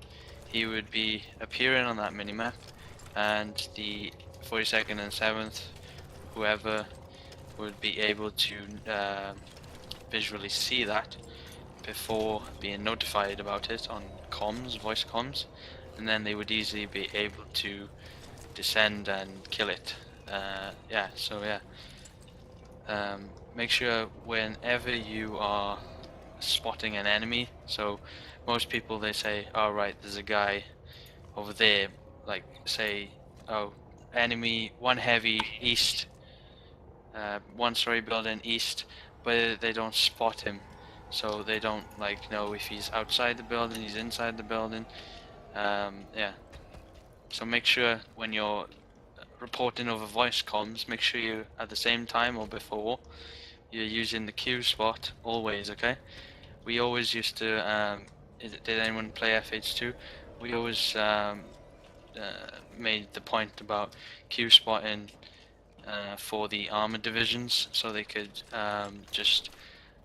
he would be appearing on that minimap, and the 42nd and 7th, whoever, would be able to visually see that before being notified about it on comms, voice comms, and then they would easily be able to descend and kill it. Make sure whenever you are spotting an enemy, so most people, they say, oh right, there's a guy over there, like say, oh, enemy, one heavy east, one story building east, but they don't spot him, so they don't like know if he's outside the building, he's inside the building. So make sure when you're reporting over voice comms, make sure you at the same time or before you're using the Q spot always, okay? We always used to, did anyone play FH2? We always made the point about Q spotting for the armored divisions, so they could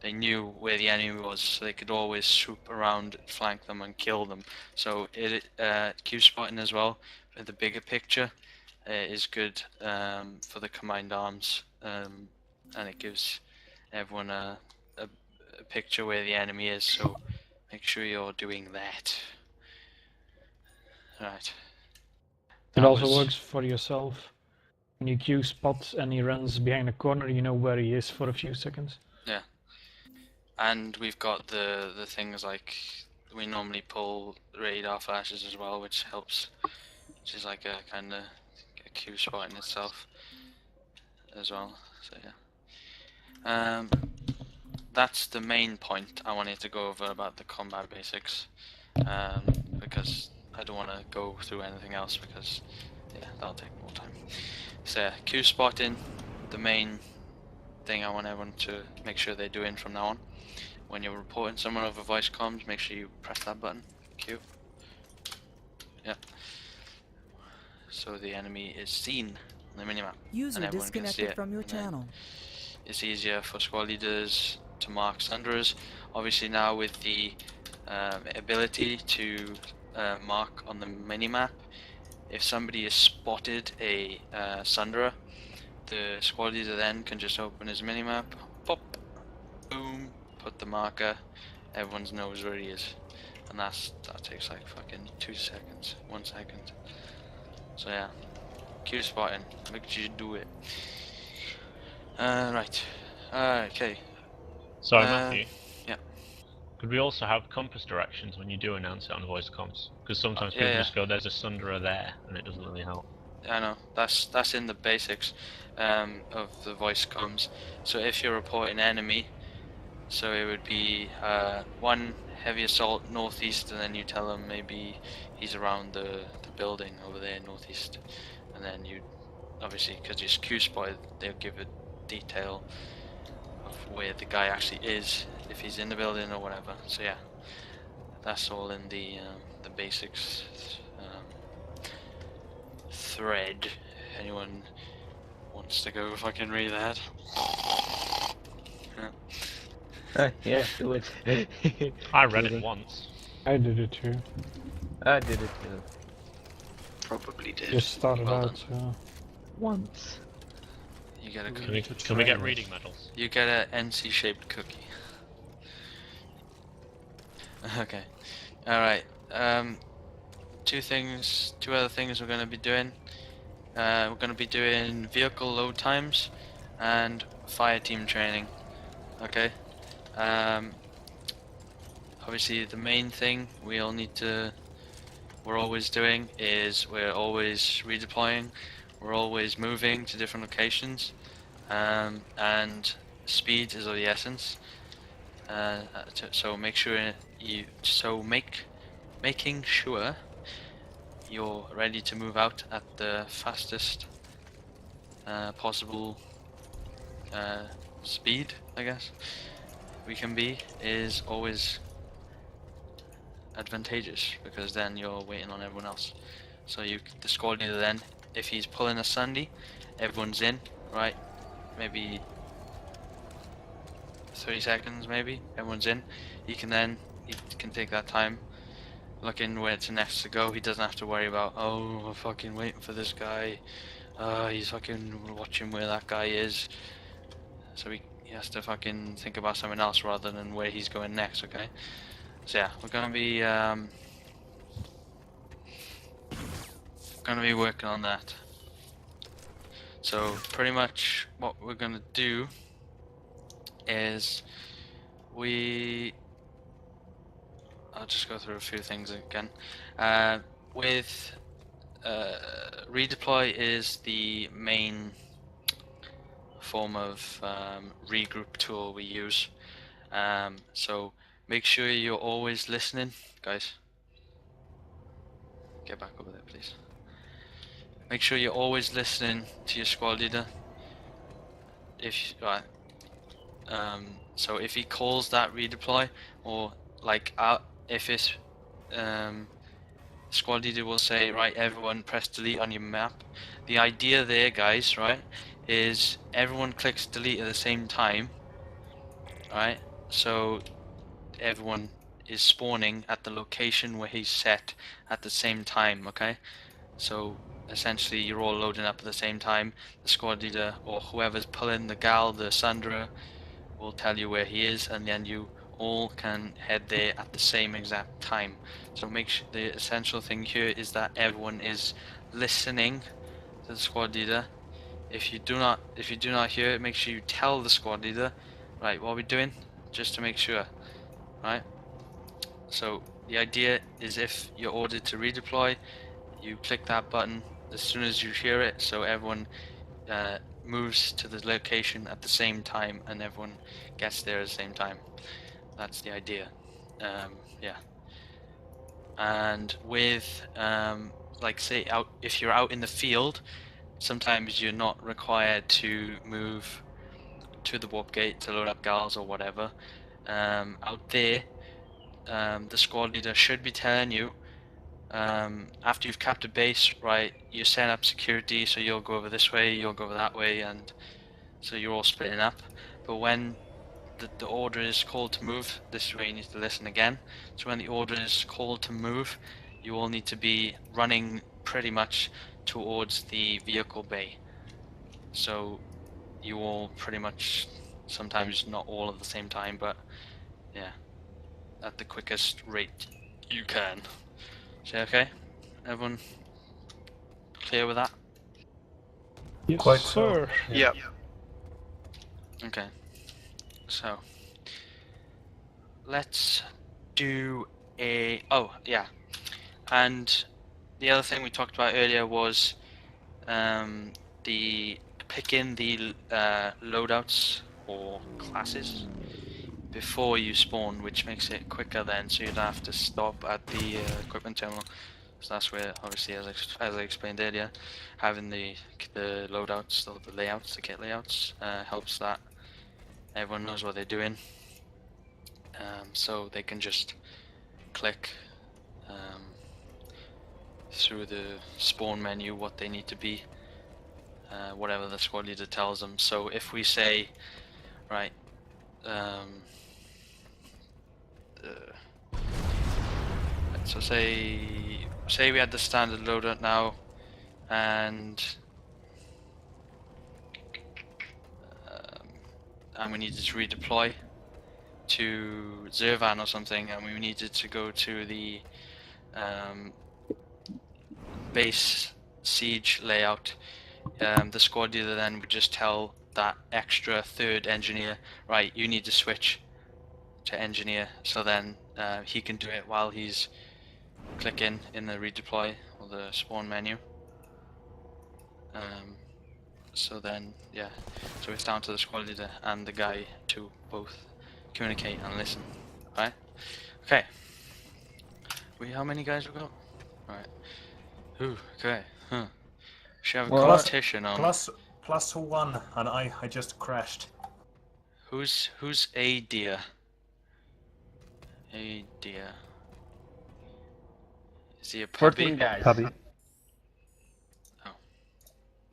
they knew where the enemy was, so they could always swoop around, flank them and kill them. So Q spotting as well for the bigger picture is good for the combined arms, and it gives everyone a picture where the enemy is, so make sure you're doing that. Right. It also works for yourself. When you Q spot and he runs behind a corner, you know where he is for a few seconds. Yeah. And we've got the things like, we normally pull radar flashes as well, which helps, which is like a kind of a Q spot in itself as well. So yeah. That's the main point I wanted to go over about the combat basics, because I don't want to go through anything else, because yeah, that'll take more time. So yeah, Q spotting, the main thing I want everyone to make sure they're doing from now on. When you're reporting someone over voice comms, make sure you press that button, Q. Yeah. So the enemy is seen on the minimap. User and everyone can see disconnected it. from your And then channel. it's easier for squad leaders to mark Sundras. Obviously now with the ability to mark on the minimap, if somebody has spotted a Sundra, the squad leader then can just open his minimap, pop, boom, put the marker, everyone knows where he is. And that takes like fucking 2 seconds, 1 second. So yeah, Q spotting, make sure you do it. Right. Okay. Sorry, Matthew. Yeah. Could we also have compass directions when you do announce it on voice comms? Because sometimes Yeah, people yeah. just go, "There's a Sunderer there," and it doesn't really help. I know that's in the basics of the voice comms. So if you're reporting enemy, so it would be one heavy assault northeast, and then you tell them maybe he's around the building over there northeast, and then you obviously because you're Q spy, they'll give a detail of where the guy actually is, if he's in the building or whatever. So yeah, that's all in the basics thread. Anyone wants to go fucking read that? Yeah, do it. I read Really. it once. I did it too. I did it too. Probably did. Just started Well out, so... Once. You get a Can we get reading medals? You get a NC-shaped cookie. Okay. Alright. Two other things we're going to be doing. We're going to be doing vehicle load times and fire team training. Okay. Obviously the main thing we're always doing is we're always redeploying, we're always moving to different locations, and speed is of the essence. So make sure making sure you're ready to move out at the fastest possible speed, I guess we can be, is always advantageous, because then you're waiting on everyone else. So the squad leader then, if he's pulling a Sunday, everyone's in, right? Maybe 30 seconds, maybe everyone's in. He can take that time looking where to next to go. He doesn't have to worry about, oh, I'm fucking waiting for this guy. He's fucking watching where that guy is. So he has to fucking think about something else rather than where he's going next. Okay. So yeah, we're gonna be working on that. So pretty much what we're gonna do is I'll just go through a few things again. With redeploy is the main form of regroup tool we use. So make sure you're always listening, guys. Get back over there, please. Make sure you're always listening to your squad leader. So if he calls that redeploy, or like if his squad leader will say, right, everyone press delete on your map. The idea there, guys, right, is everyone clicks delete at the same time, right? So everyone is spawning at the location where he's set at the same time, okay? So essentially you're all loading up at the same time. The squad leader or whoever's pulling the gal, the Sandra, will tell you where he is, and then you all can head there at the same exact time. So make sure the essential thing here is that everyone is listening to the squad leader. If you do not hear it, make sure you tell the squad leader, right, what are we doing, just to make sure, right? So the idea is if you're ordered to redeploy, you click that button as soon as you hear it, so everyone moves to the location at the same time and everyone gets there at the same time. That's the idea. Yeah. And with like say if you're out in the field, sometimes you're not required to move to the warp gate to load up gals or whatever. Out there, the squad leader should be telling you, after you've capped a base, right, you set up security, so you'll go over this way, you'll go over that way, and so you're all splitting up. But when the order is called to move, this is where you need to listen again. So when the order is called to move, you all need to be running pretty much towards the vehicle bay. So you all pretty much, sometimes not all at the same time, but yeah, at the quickest rate you can. So okay, everyone clear with that? Yes, Quite sir. so. Yeah. Okay, so let's do a... Oh, yeah. And the other thing we talked about earlier was the picking the loadouts or classes before you spawn, which makes it quicker then, so you don't have to stop at the equipment terminal. So that's where, obviously, as I explained earlier, having the loadouts, the layouts, the kit layouts, helps that everyone knows what they're doing. So they can just click through the spawn menu what they need to be, whatever the squad leader tells them. So if we say, right, so say we had the standard loadout now, and we needed to redeploy to Zervan or something, and we needed to go to the base siege layout, the squad leader then would just tell that extra third engineer, right, you need to switch to engineer, so then he can do it while he's clicking in the redeploy or the spawn menu. So then, yeah, so it's down to the squad leader and the guy to both communicate and listen, right? Okay. How many guys we got? Right. Ooh, okay. Huh. Should have a competition on. Plus one, and I just crashed. Who's a deer? A deer. Is he a puppy? 14 guys. Puppy. Oh.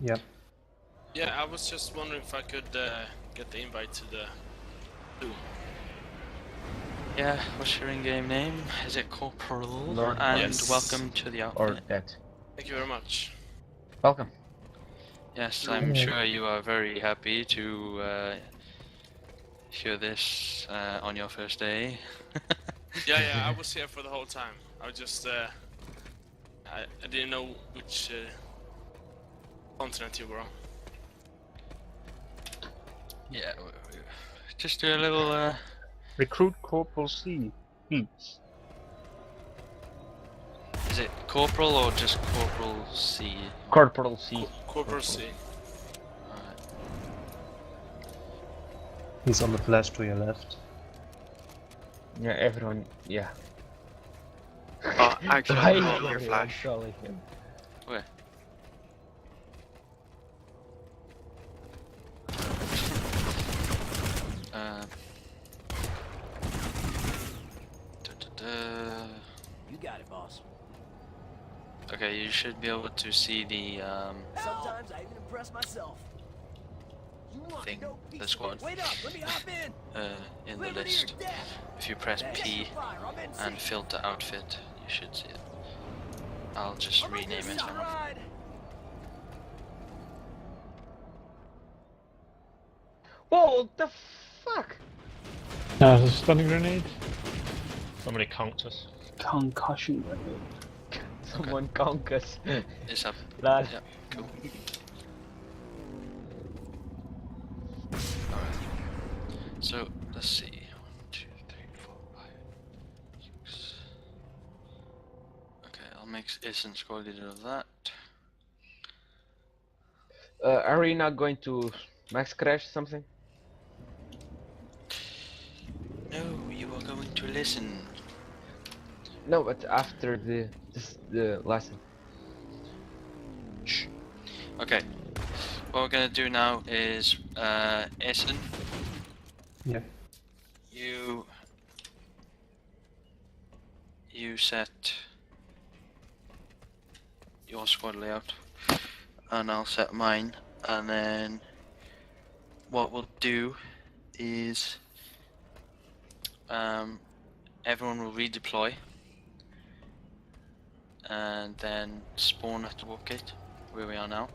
Yep. Yeah, I was just wondering if I could get the invite to the Zoom. Yeah, what's your in-game name? Is it Corporal? Lord, and yes. welcome to the outfit. Or that. Thank you very much. Welcome. Yes, I'm sure you are very happy to hear this on your first day. Yeah, I was here for the whole time. I was just I didn't know which continent you were on. Yeah, just do a little Recruit Corporal C. Is it Corporal or just Corporal C? Corporal C. Corporal C. Alright. He's on the flash to your left. Yeah, everyone. Yeah. Oh, actually, I'm not on your flash. Where? You got it, boss. Okay, you should be able to see the Sometimes I even impress myself. thing, the squad, Wait up, let me hop in. in the list. If you press P and filter outfit, you should see it. I'll just rename it. Whoa, what the fuck? There's a stunning grenade. Somebody conked us. Concussion grenade. Someone conk us. It's up. Lad. Yeah, cool. Alright. So, let's see. 1, 2, 3, 4, 5, 6. Okay, I'll make Isn't squad leader of that. Are we not going to max crash something? No, you are going to listen. No, but after the lesson. Shh. Okay. What we're gonna do now is, Essen. Yeah. You set your squad layout, and I'll set mine, and then what we'll do is everyone will redeploy and then spawn at the warp gate where we are now,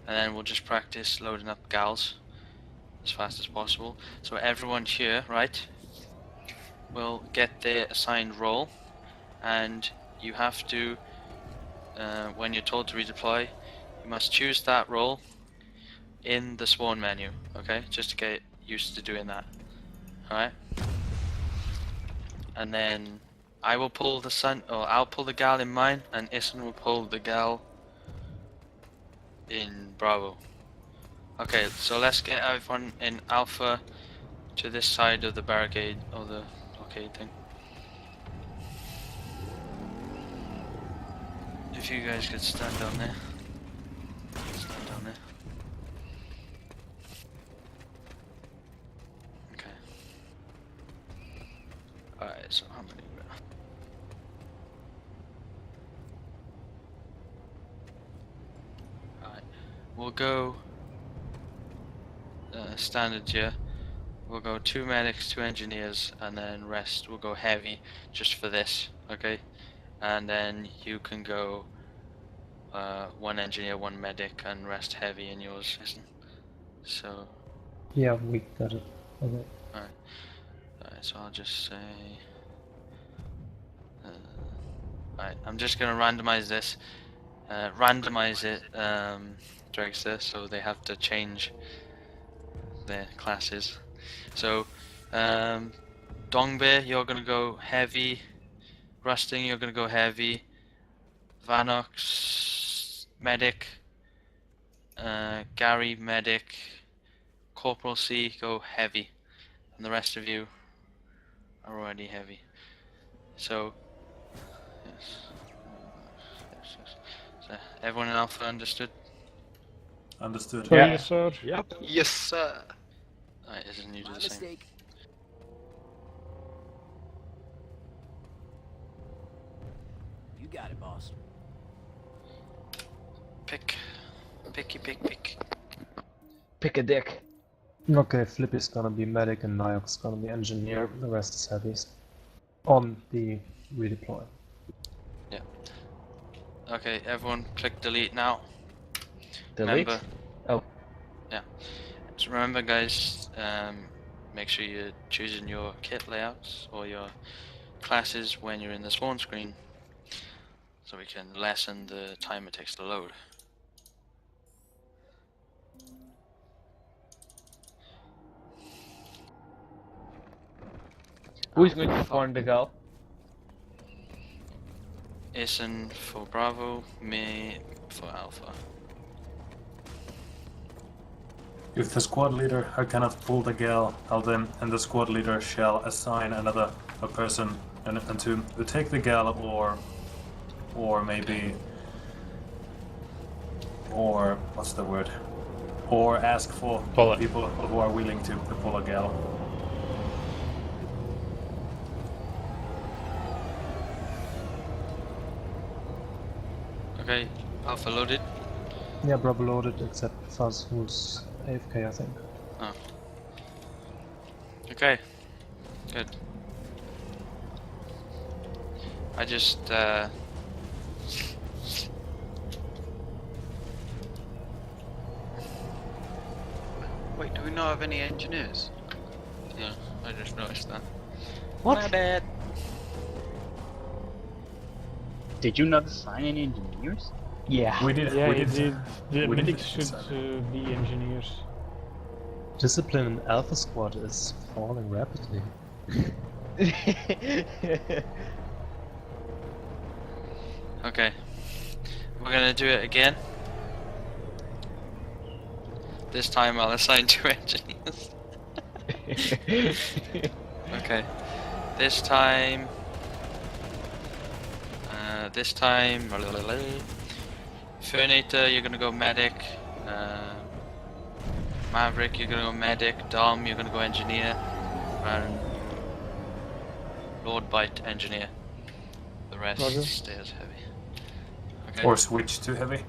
and then we'll just practice loading up gals as fast as possible. So everyone here, right, will get their assigned role, and you have to, when you're told to redeploy, you must choose that role in the spawn menu, okay, just to get used to doing that. Alright? and then I will pull the sun, or I'll pull the gal in mine, and Issen will pull the gal in Bravo. Okay, so let's get everyone in Alpha to this side of the barricade, or the blockade thing. If you guys could stand down there. Stand down there. Okay. Alright, so how many? Alright, we'll go standard here. We'll go 2 medics, 2 engineers, and then rest we'll go heavy just for this, okay? And then you can go 1 engineer, 1 medic, and rest heavy in yours, isn't? So. Yeah, we got it. Okay. Alright. Alright, so I'll just say. Alright, I'm just gonna randomize this. Randomize it, Dragster, so they have to change their classes. So, Dongbear, you're gonna go heavy. Rusting, you're gonna go heavy. Vanox, medic. Gary, medic. Corporal C, go heavy. And the rest of you are already heavy. So, yes. So, everyone in Alpha understood? Understood. Yeah. Yes, sir. Yep. Yes, sir. Alright, isn't you do My the same? mistake. You got it, boss. Pick. Pick. Pick a dick. Okay, Flippy's gonna be medic and Nyok's gonna be engineer, the rest is heavies. On the redeploy. Yeah. Okay, everyone click delete now. Delete? Remember, oh. Yeah. So remember guys, make sure you're choosing your kit layouts or your classes when you're in the spawn screen, so we can lessen the time it takes to load. Who is going to spawn the gal? Asen for Bravo, me for Alpha. If the squad leader cannot pull the gal, and the squad leader shall assign a person and to take the gal or maybe or what's the word? Or ask for people who are willing to pull a gal. Okay, Alpha loaded. Yeah, Bravo loaded, except Fuzz, who's AFK, I think. Oh. Okay. Good. I just, Wait, do we not have any engineers? Yeah, I just noticed that. What? My bad. Did you not assign any engineers? Yeah. We did. Yeah, we you did. did. The we did medics should assign. be engineers. Discipline in Alpha Squad is falling rapidly. Okay. We're gonna do it again. This time I'll assign 2 engineers. Okay. This time... Fernator, you're gonna go medic. Maverick, you're gonna go medic. Dom, you're gonna go engineer. And Lord Bite, engineer. The rest Roger. stays heavy. Okay. Or switch to heavy.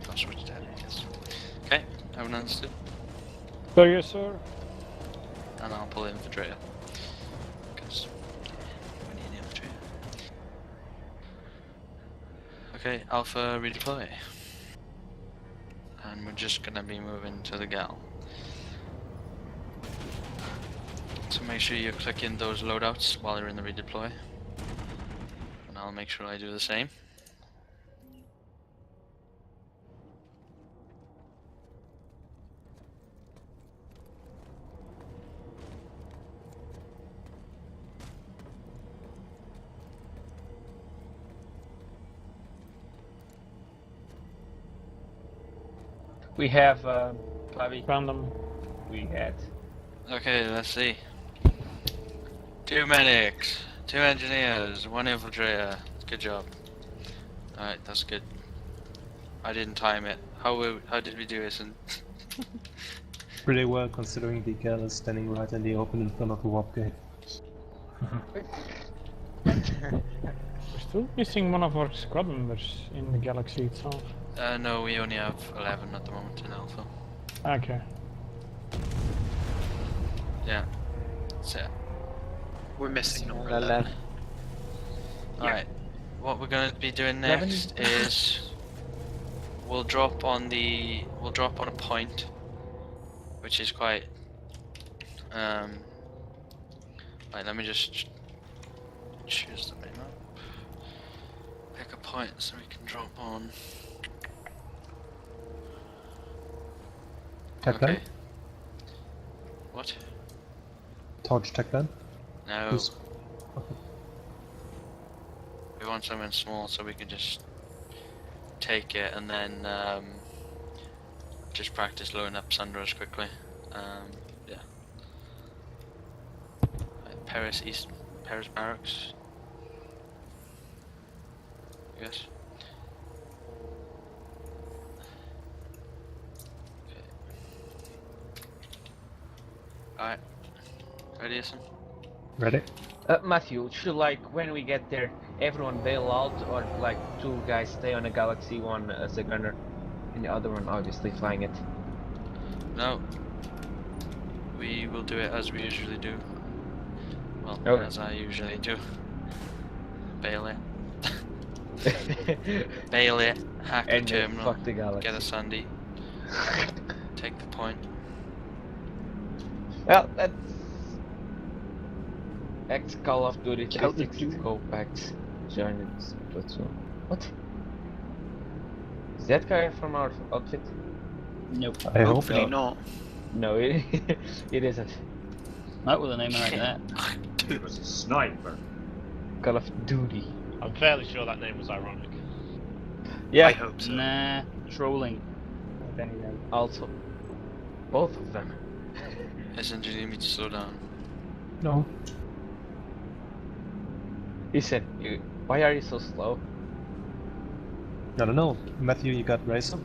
I'll switch to heavy, yes. Okay, everyone understood? So yes, sir. And I'll pull in infiltrator. Because we need an infiltrator. Okay, Alpha redeploy. And we're just gonna be moving to the gal. So make sure you click in those loadouts while you're in the redeploy. And I'll make sure I do the same. We have Pavi. Found them. We had. Okay, let's see. 2 medics, 2 engineers, 1 infiltrator. Good job. Alright, that's good. I didn't time it. How did we do this? And Pretty well, considering the gal is standing right in the open in front of the warp gate. We're still missing one of our squad members in the galaxy itself. no, we only have 11 at the moment in Alpha. Okay. Yeah. So. We're missing number 11. 11. Alright. What we're gonna be doing next is we'll drop on a point, which is quite right, let me just choose the map. Pick a point so we can drop on. Tech Okay. plan? What? Torch tech plan? No. Who's- Okay. We want something small so we can just take it and then just practice loading up Sunderers quickly. Yeah. Right, Paris Barracks. Yes. Okay. Alright. Ready, Jason? Ready? Matthew, should like when we get there, everyone bail out, or like 2 guys stay on a Galaxy, 1 as a gunner, and the other one obviously flying it? No. We will do it as we usually do. Well, Okay. as I usually do. Bail it. Bail it, hack the And terminal, fuck the Galaxy. get a Sandy, take the point. Well, that's X Call of Duty 360 Copax. Join it. Platoon. What? Is that guy from our outfit? Nope. I hope Hopefully not. not. No, it isn't. Not with a name like that. It was a sniper. Call of Duty. I'm fairly sure that name was ironic. Yeah. I hope so. Nah, trolling. If anything. Also, both of them. Listen, do you need me to slow down? No. Listen, why are you so slow? I don't know. Matthew, you got Racer?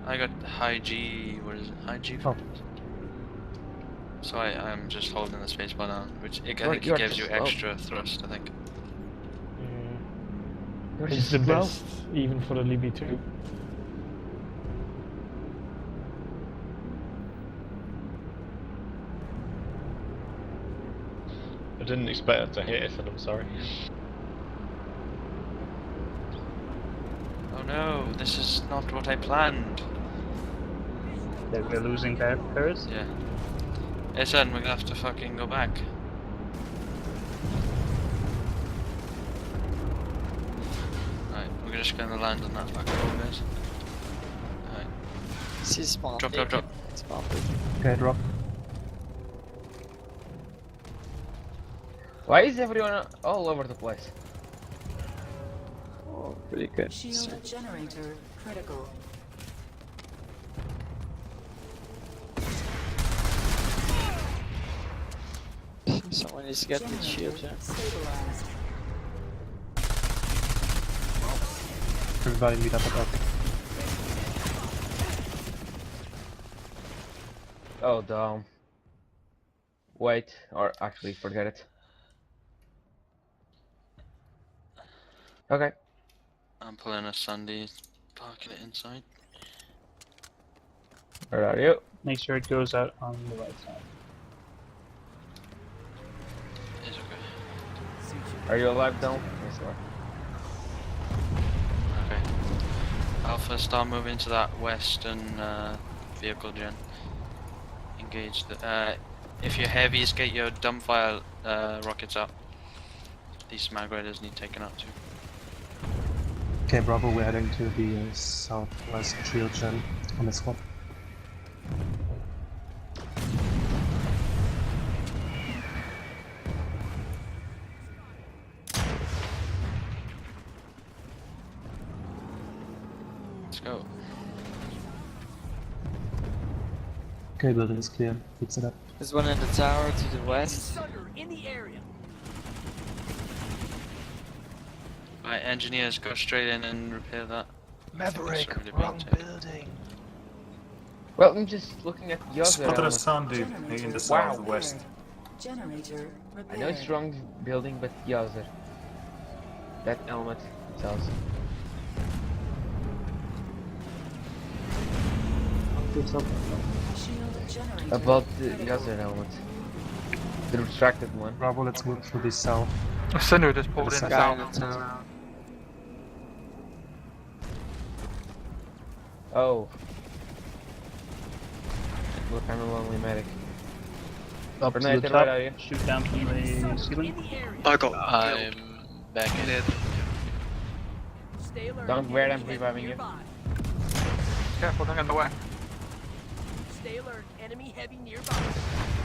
I got high G, what is it? High G? Oh. So I'm just holding the spacebar down, which I You're- think you're it gives you too slow. extra thrust, I think. You're It's the slow. best, even for the Libby 2. I didn't expect it to hit it, and I'm sorry. Oh no, this is not what I planned. That we're losing Paris? Yeah. Listen, we're gonna have to fucking go back. Right, we're just gonna land on that back road, guys. Alright. See spawn. Drop. Spawn. Okay, drop. Why is everyone all over the place? Oh, pretty good. Shield generator critical. Someone needs to get the shield gen. Stabilized. Everybody meet up at up. Oh, damn. Wait, or actually forget it. Okay. I'm pulling a Sandy, parking it inside. Where are you? Make sure it goes out on the right side. It's okay. Are you alive, down? Yes, you are. Okay. Alpha, start moving to that western vehicle gen. Engage the. If you're heavies, get your dumbfire rockets up. These mag raiders need taken out too. Okay, Bravo, we're heading to the southwest shield gen on the squad. Let's go. Okay, building is clear. Fix it up. There's one in the tower to the west. In the area. Right, engineers, go straight in and repair that. Maverick, It's already been wrong taken. building. Well, I'm just looking at the other Spotted a element. Sandy in the southwest. Generator I know it's wrong building, but the other. That element tells. About the other element. The retracted one. Bravo, let's move through this south. Sender just pulled in Guy south. in the tower. Oh. Look, I'm a lonely medic. Up to Grenade the right top, at you. shoot down from the ceiling. I'm back in it. Don't wear them reviving you. Careful, they're on the way. Stay alert. Enemy heavy nearby.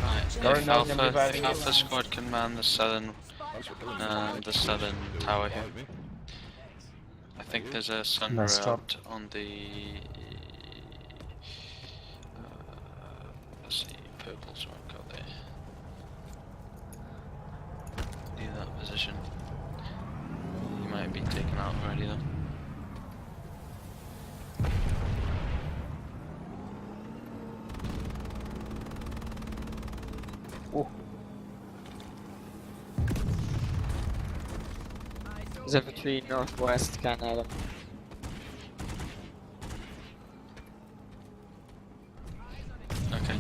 Right, Or if not, them Alpha, reviving if you. Alpha squad can man the southern tower here. I think there's a Sunray Nice job. out on the let's see, purple, so I'll go there. Leave that position. He might be taken out already though. There's infantry northwest, can Adam. Okay.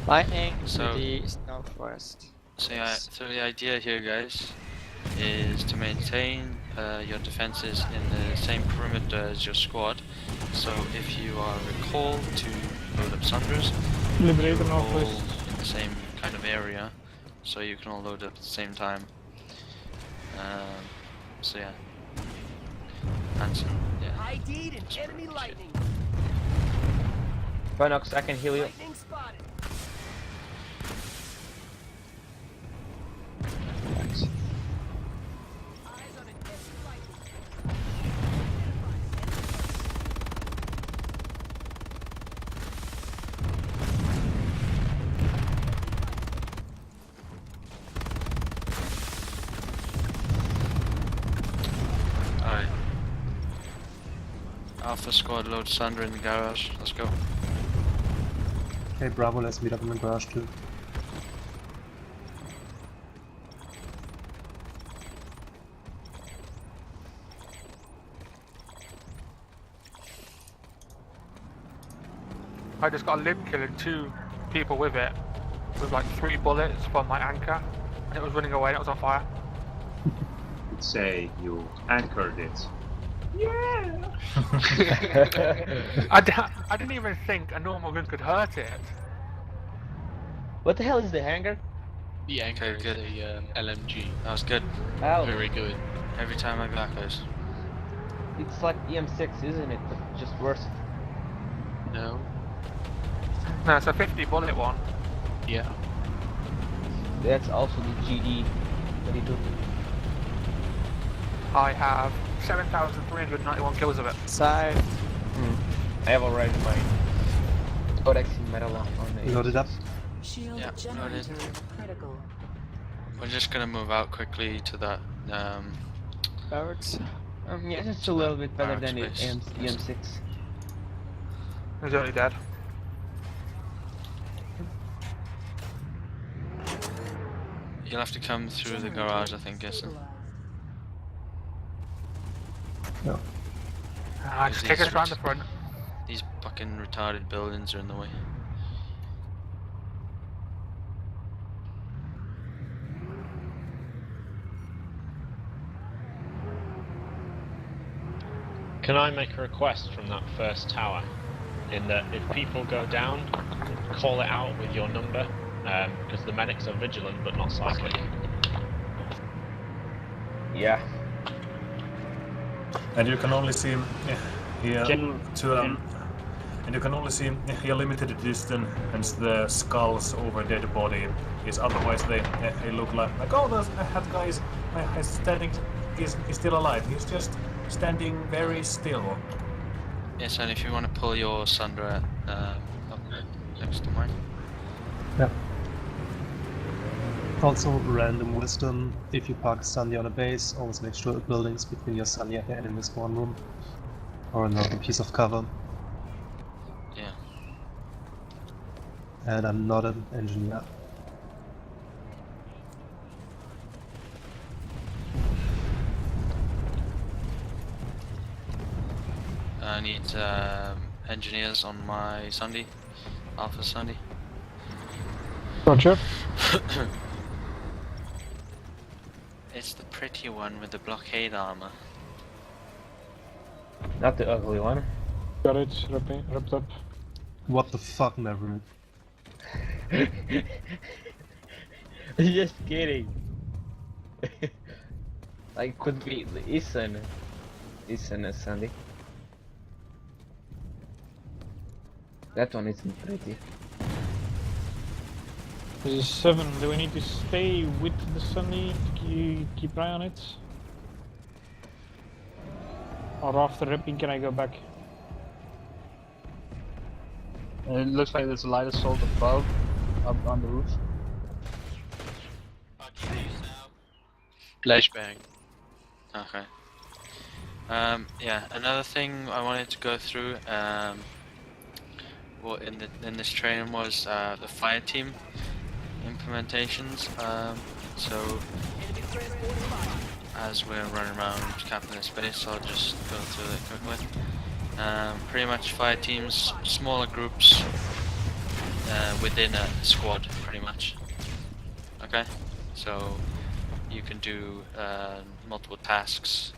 Lightning So- to the east northwest. So yeah, so the idea here, guys, is to maintain your defenses in the same perimeter as your squad. So if you are recalled to load up Sunders, Liberate the you're all northwest. in the same kind of area, so you can all load up at the same time. So yeah. And so, yeah. ID'd an enemy lightning. Phonox, I can heal you. Lightning spotted. Alright. Alpha squad load Sandra in the garage. Let's go. Okay, Bravo, let's meet up in the garage too. I just got a lib killing 2 people with it, with like 3 bullets from my anchor, and it was running away and it was on fire. You'd say you anchored it. Yeah! I didn't even think a normal gun could hurt it. What the hell is the hangar? The anchor is good. a LMG. That was good. Oh, Very good. Every time I back goes. it's like EM6, isn't it? But just worse. No. No, it's a 50 bullet one. Yeah. That's also the GD 22. I have 7,391 kills of it. Side. I have already my Codex in metal on the Load it up. Shield Yeah, generator critical. We're just gonna move out quickly to that Barracks. Yeah, just a little bit better barracks than the base. EM6. He's only dead. You'll have to come through the garage, I think, Essen. No. Just take us around the front. These fucking retarded buildings are in the way. Can I make a request from that first tower? In that if people go down, call it out with your number, because the medics are vigilant but not psychic. Yeah. And you can only see here Gen- and you can only see here limited distance, and the skulls over dead body is otherwise they look like oh that guy is standing is still alive. He's just standing very still. Yes, and if you want to pull your Sandra up next to mine. Yeah. Also, random wisdom, if you park a Sunday on a base, always make sure buildings between your Sunday and the enemy spawn room. Or another piece of cover. Yeah. And I'm not an engineer. I need engineers on my Sunday, Alpha Sunday. Roger. It's the pretty one with the blockade armor. Not the ugly one. Got it, wrapped up. What the fuck, Maverick? Just kidding. Like, could be Isan. Isan and Sandy. That one isn't pretty. This is 7. Do we need to stay with the Sunny to keep eye on it? Or after ripping, can I go back? It looks like there's a light assault above, up on the roof. Flashbang. Okay. Yeah, another thing I wanted to go through in this training was the fire team implementations. So as we're running around capping the space, I'll just go through it quickly. Pretty much fire teams, smaller groups within a squad, pretty much. Okay, so you can do multiple tasks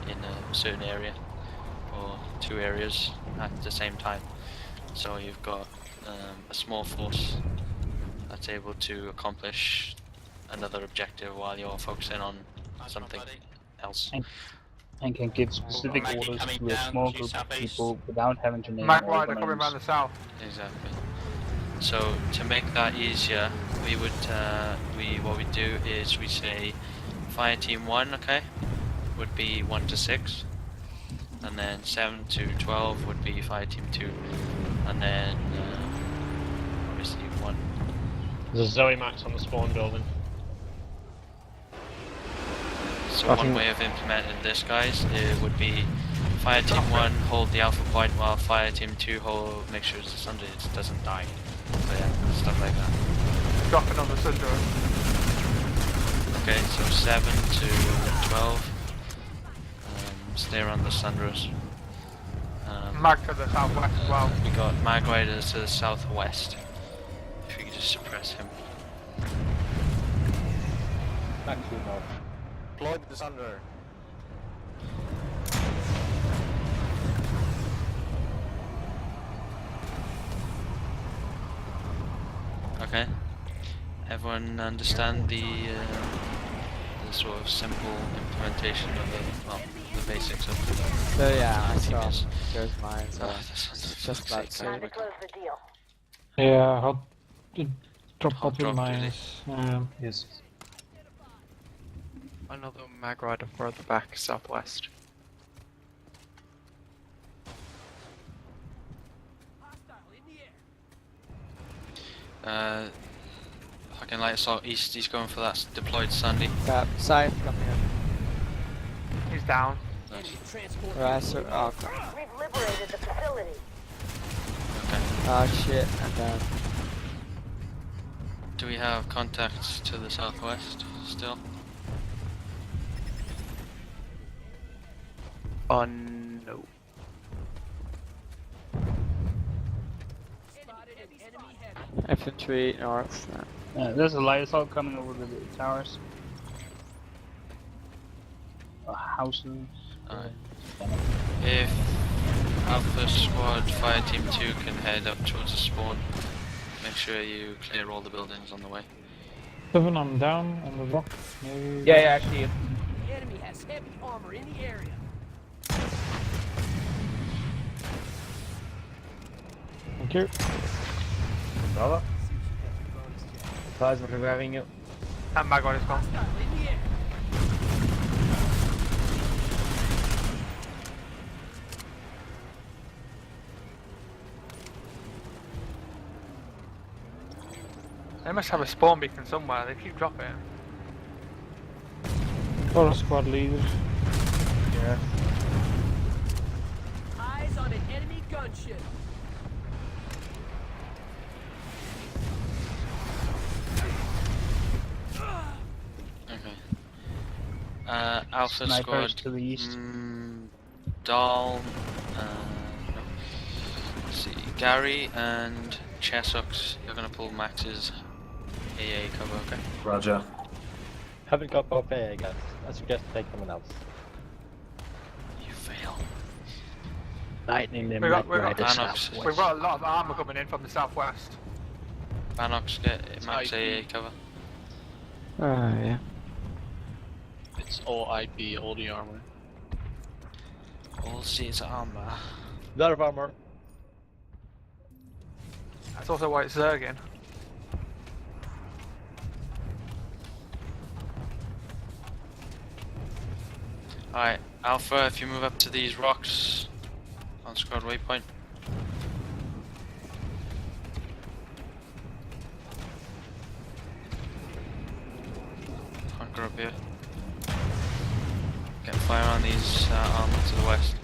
in a certain area or 2 areas at the same time. So you've got a small force that's able to accomplish another objective while you're focusing on something else. And can give specific orders to a small group of people without having to name Mac all the Rider coming around names. the south. Exactly. So to make that easier, we would what we do is we say fire team 1, okay, would be 1 to 6, and then 7 to 12 would be fire team 2, and then obviously 1. There's a Zoe Max on the spawn building. So one way of implementing this, guys, it would be fire team 1 hold the alpha point while fire team 2 make sure the Sunday doesn't die. So yeah, stuff like that. Dropping on the Syndra. Okay, so 7 to 12. Stay around the Sunras. Mag to the southwest as well. We got Mag Riders to the southwest. If you could just suppress him. Back to north. Deploy the Thunder. Okay. Everyone understand the sort of simple implementation of the basics of the So yeah, I saw teams. there's mine, so Oh, this it's just about to Yeah, I'll drop I'll up drop in mines. Yes. Another Mag Rider further back, southwest. Fucking light assault east, he's going for that deployed Sunday. Yeah, side coming in. He's down. Right, so, oh, crap. We've liberated the facility. Oh shit, and then Do we have contacts to the southwest still? No. infantry north. There's a light assault coming over the towers. Houses. If Alpha Squad Fire Team 2 can head up towards the spawn, make sure you clear all the buildings on the way. 7, I'm down on the rock. Maybe. Yeah, I see it. The enemy has heavy armor in the area. Thank you. Bravo. Guys, we're reviving you. And Mag Rider's gone. They must have a spawn beacon somewhere, they keep dropping it. Or a squad leader. Yeah. Eyes on an enemy gunship. Okay. Alpha Snipers squad. to the east. Dahl. No. Let's see. Gary and Chessox. You're gonna pull Max's AA cover. Okay. Roger. Haven't got both AA guys. I suggest take someone else. You fail. Lightning them We've got, like right at Vanox. southwest. we've got a lot of armor coming in from the southwest. Vanox, get Max AA cover. Yeah. It's all IP, all the armor. All seats armor. A lot of armor. That's also why it's Zergin. Alright, Alpha, if you move up to these rocks on squad waypoint. Hunker up here. Get fire on these armor to the west.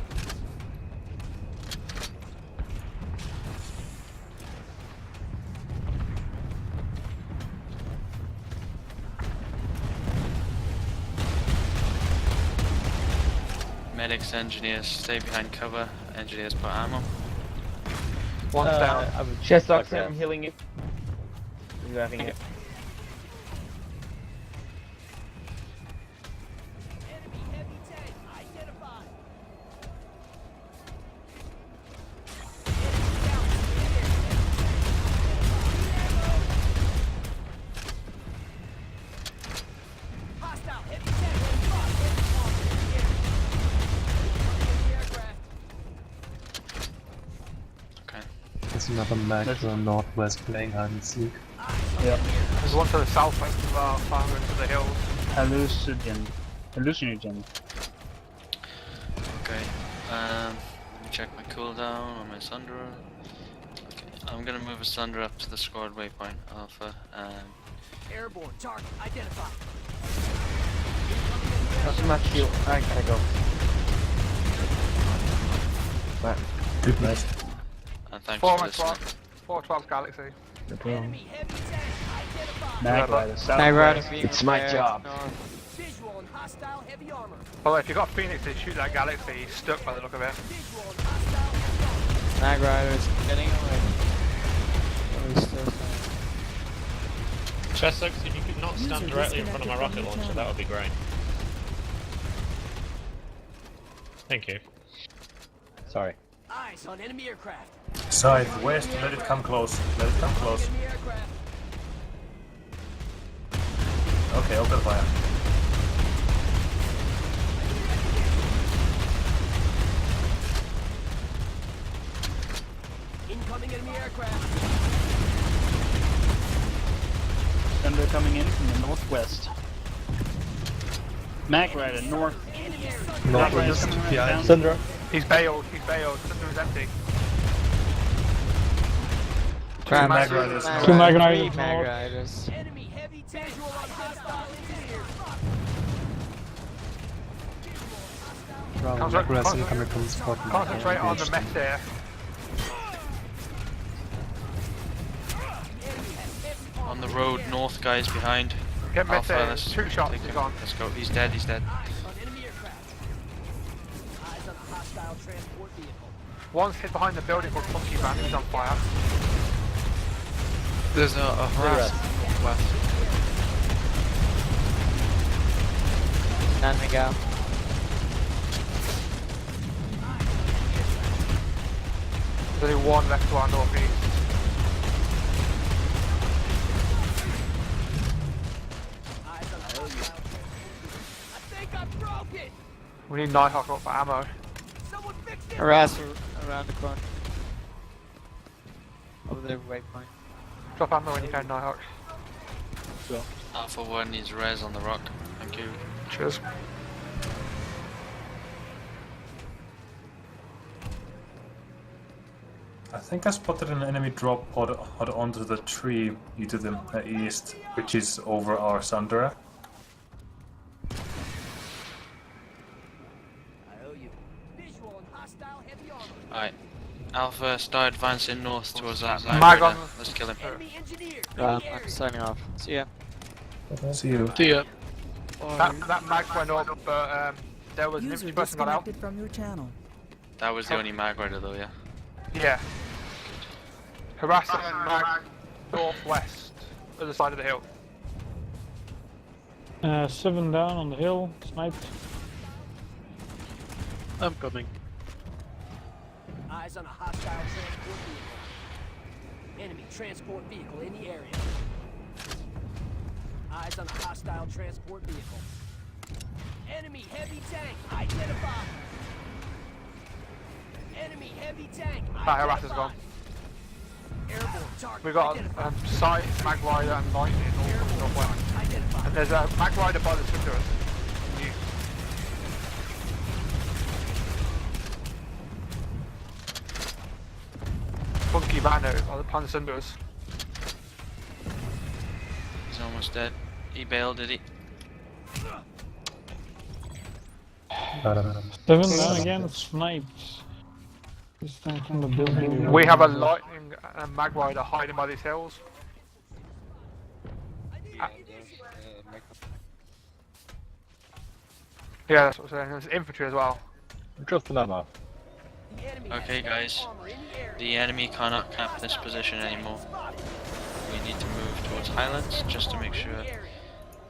Medics, engineers, stay behind cover. Engineers put ammo. One's down. Chessox, I'm healing you. You having it. There's another mag to the northwest playing hide and seek. Yeah. There's one to the southwest as well, farther into the hills. Hallucinogen. Okay, let me check my cooldown on my Sundra. Okay, I'm gonna move a Sundra up to the squad waypoint, Alpha. Airborne target identified. Doesn't much heal. I go. But Good night. And thanks Four for and listening. 412 Galaxy. no problem. Mag Rider, Mag Rider southwest. being It's my repaired job. north. Visual on hostile heavy armor. Although if you got Phoenixes, shoot that Galaxy, he's stuck by the look of it. Visual on hostile heavy armor. Mag Rider's getting away. Oh, he's still Chessox, if you could not stand directly in front of my rocket launcher, that would be great. Thank you. Sorry. Eyes on enemy aircraft. Southwest, let it come close. Let it come close. Enemy aircraft. Okay, open fire. Incoming enemy aircraft. Thunder coming in from the northwest. Mag Rider, north. Northeast, behind. Sundra. He's bailed, Thunder is empty. Crap. Mag Riders. Two Mag Riders Three Mag north. Riders. Enemy heavy visual on hostile engineer. Bravo, aggressive coming from the squad. Concentrate on the mess here. On the road north, guys, behind. Get mess Alpha, here. let's 2 shots, take he's him. gone. Let's go. He's dead. He's dead. Eyes on enemy aircraft. Eyes on a hostile transport vehicle. One's hid behind the building called Funky Van, he's on fire. There's a harass west. Standing out. There's only one left to our northeast. Eyes on a hostile. I think I broke it. We need Nighthawk up for ammo. Someone fix it. Harass around the corner. Over the waypoint. Drop ammo when you can, Nighthawk. Alpha 1 needs res on the rock. Thank you. Cheers. I think I spotted an enemy drop pod onto the tree to the east, which is over our Sandra. Alright. Alpha, start advancing north towards that Mag mag on. rider. Let's kill him. I'm signing off. See ya. See you. See ya. That mag went up, but there was an User infantry person got out. disconnected from your channel. That was the only mag rider though, yeah? Yeah. Harassing mag northwest, other side of the hill. 7 down on the hill, sniped. I'm coming. Eyes on a hostile transport vehicle. Enemy transport vehicle in the area. Eyes on a hostile transport vehicle. Enemy heavy tank identified. Enemy heavy tank That harasser's gone. Airborne target We got sight, mag rider, and lightning all northwest. And there's a mag rider by the Cinderers. Funky banner on the Cinderers. He's almost dead. He bailed, did he? 7 down again, sniped. This thing from the building. We have a lightning and a mag rider hiding by these hills. Yeah, that's what I'm saying. There's infantry as well. Just an ammo. Okay guys, the enemy cannot cap this position anymore. We need to move towards Highlands just to make sure that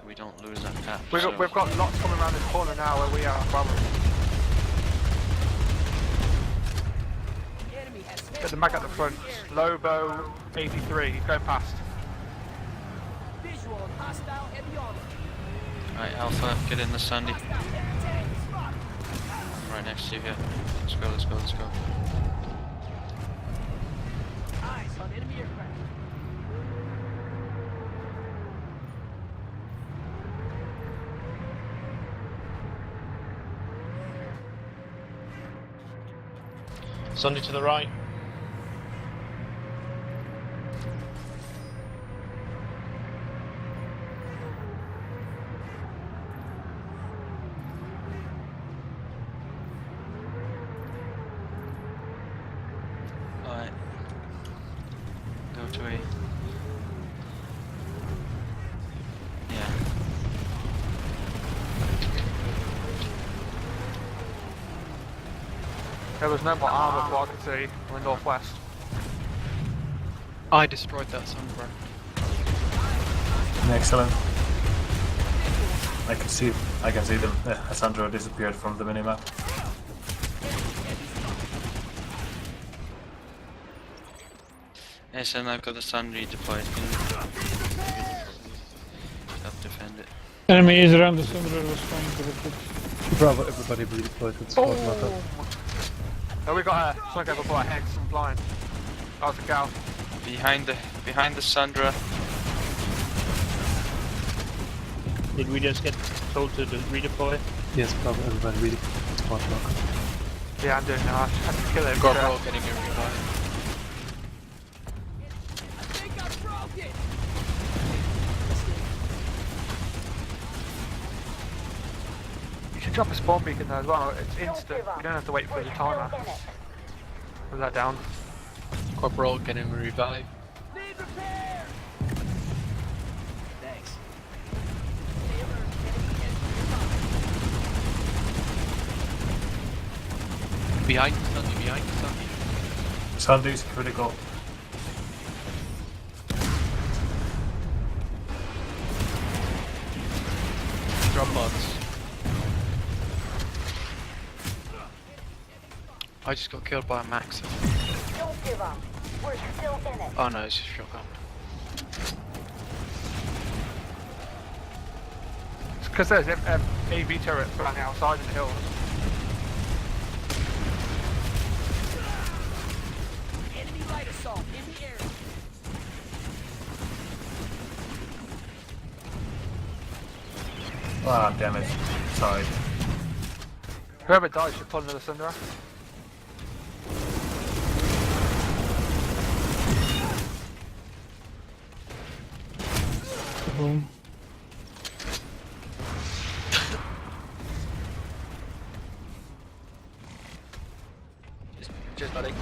we don't lose that cap. We've got lots coming around this corner now where we are, probably. There's a mag at the front. Lobo 83, he's going past. Visual on hostile heavy armor. Alright, Alpha, get in the Sandy. I'm right next to you here. Let's go, let's go, let's go. Eyes on enemy aircraft. Sunday to the right. Alright. Go to A. Yeah. There was no more armor from what I could see on the northwest. I destroyed that somewhere. Excellent. I can see them. Sandro disappeared from the minimap. Yes, and I've got the Sundry deployed. Help defend it. Enemy is around the center, was trying to recruit. Bravo, everybody redeployed with squad marker. Oh, we got something over by Hex and blind. That was a gal. Behind the Sandra. Did we just get told to redeploy? Yes, Bravo, everybody redeployed squad marker. Yeah, I'm doing that. I have to kill him. Corporal getting a revive. You should drop a spawn beacon there as well. It's instant. You don't have to wait for the timer. Put that down. Corporal getting a revive. Thanks. Behind Sunday, behind Sunday. Sunday's critical. Drop bots. I just got killed by a Max. Don't give up. We're still in it. Oh no, it's a shotgun. It's because there's AV turrets around the outside of the hills. Enemy light assault in the area. Ah, damn it. Sorry. Whoever dies should pull another Cinder. home. Cheers, buddy.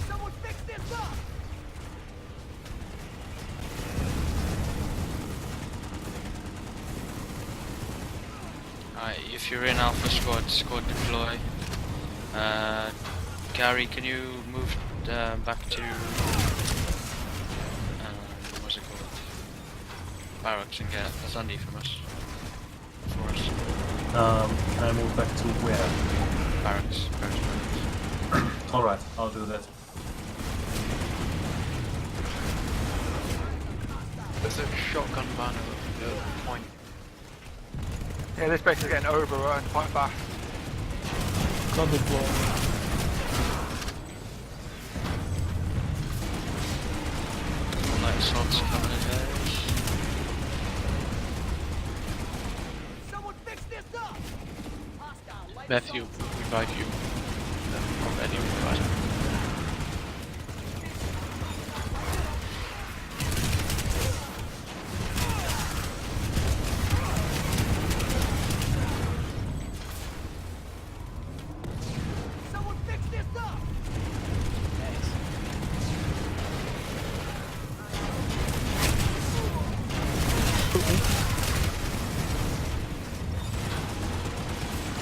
Someone fix this up! Alright, if you're in Alpha squad deploy. Gary, can you move back to what's it called? Barracks and get a Sunday from us. For us. Can I move back to where? Barracks. Alright, I'll do that. There's a shotgun banner at the point. Yeah, this base is getting overrun quite fast. Got deploy. Light shots coming in there. Someone fix this up! Matthew, revive you. Already revived. Someone fix this up!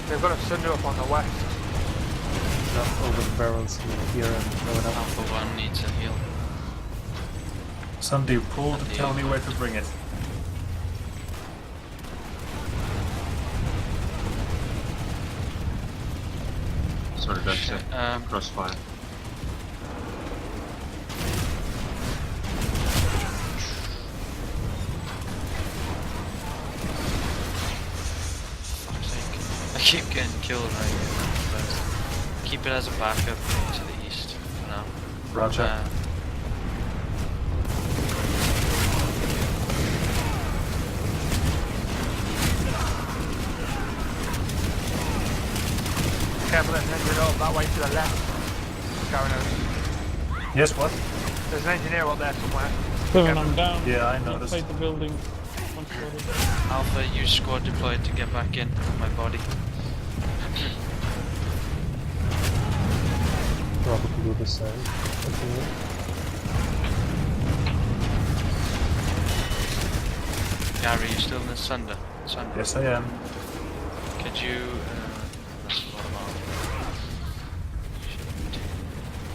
They've got a Sunday up on the west. Enough over the barrels here and throw it up. Alpha 1 needs a heal. Sunday, pull to tell me where to bring it. Sorry, that's crossfire. I keep getting killed right here, but keep it as a backup to the east for now. Roger. Careful, there's an engineer up that way to the left. Going over. Yes, what? There's an engineer up there somewhere. Seven, I'm down. Yeah, I noticed. Inside the building. Alpha, use squad deployed to get back in with my body. Probably the same. Okay. Gary, you still in the Sunder? Yes, I am. Could you... that's a lot of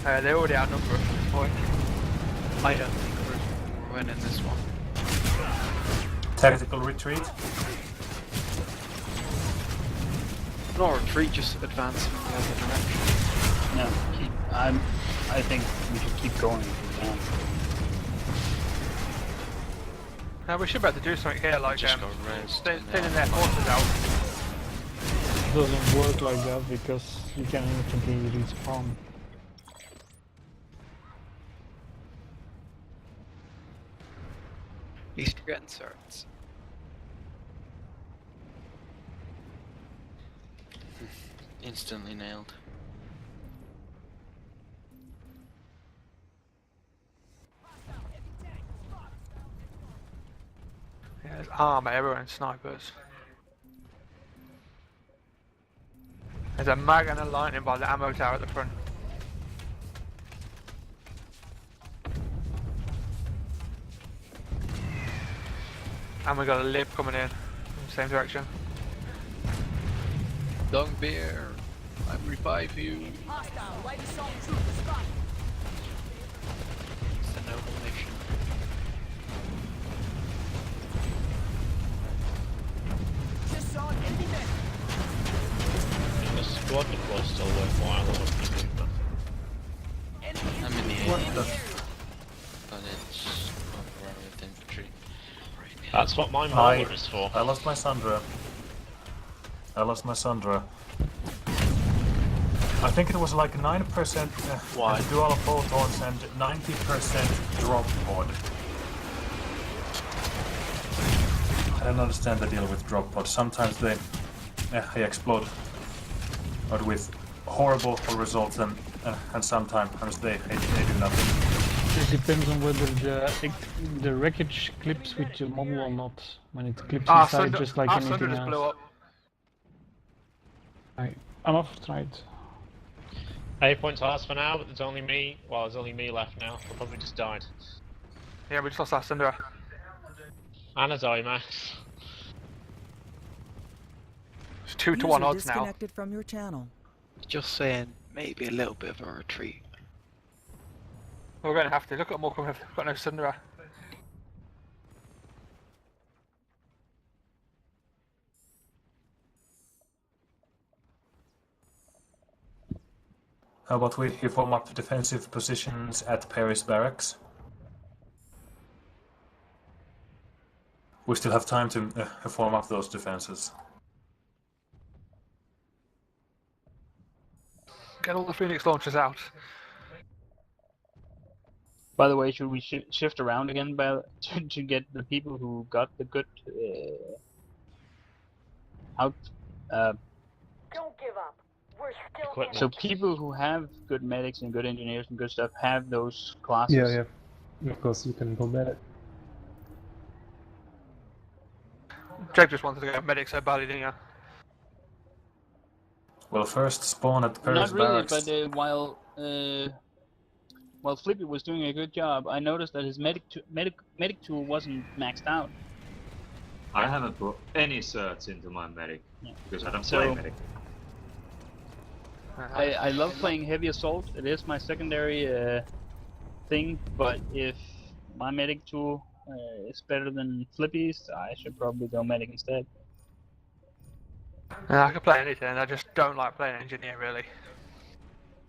armor. They already outnumber us at this point. I don't think we're winning this one. Tactical retreat. Not retreat, just advance in the other direction. No, I think we should keep going if we can. Now we should be able to do something here, like Just go rest. thinning their forces out. It doesn't work like that because you can instantly respawn. At least you're getting certs. Instantly nailed. Yeah, there's armor everywhere and snipers. There's a mag and a lightning by the ammo tower at the front. And we got a lip coming in the same direction. Dung bear, I revive you. Hostile, light assault trooper spotted. It's a noble mission. Just saw an enemy man. The squad deploy is still worthwhile. I'm in the area. But it's overrun with infantry. That's what my mower is for. I lost my Sandra. I think it was like 9% dual photons and 90% drop pod. I don't understand the deal with drop pod. Sometimes they they explode, but with horrible results, and sometimes they do nothing. It depends on whether the wreckage clips with your model or not. When it clips Ah, inside, just like anything Sunder just blew else. up. Right, I'm off. Tried. 8 points lost for now, but there's only me. Well, there's only me left now. I probably just died. Yeah, we just lost our Cinder. And a Zoe Max. It's 2-to-1 odds now. Disconnected from your channel. Just saying, maybe a little bit of a retreat. We're going to have to. Look at more coming. We've got no Cinder. How about we form up defensive positions at Paris Barracks? We still have time to form up those defenses. Get all the Phoenix launchers out. By the way, should we shift around again to get the people who got the good out? Don't give up. We're still in So it. people who have good medics and good engineers and good stuff have those classes. Yeah. Of course, you can go medic. Jake just wanted to go medic so badly, didn't you? Well, first spawn at Paris Not really, Barracks. but while Flippy was doing a good job, I noticed that his medic tool wasn't maxed out. I haven't brought any certs into my medic because I don't So- play medic. I love playing heavy assault. It is my secondary thing, but if my medic tool is better than Flippy's, I should probably go medic instead. I can play anything, I just don't like playing engineer really.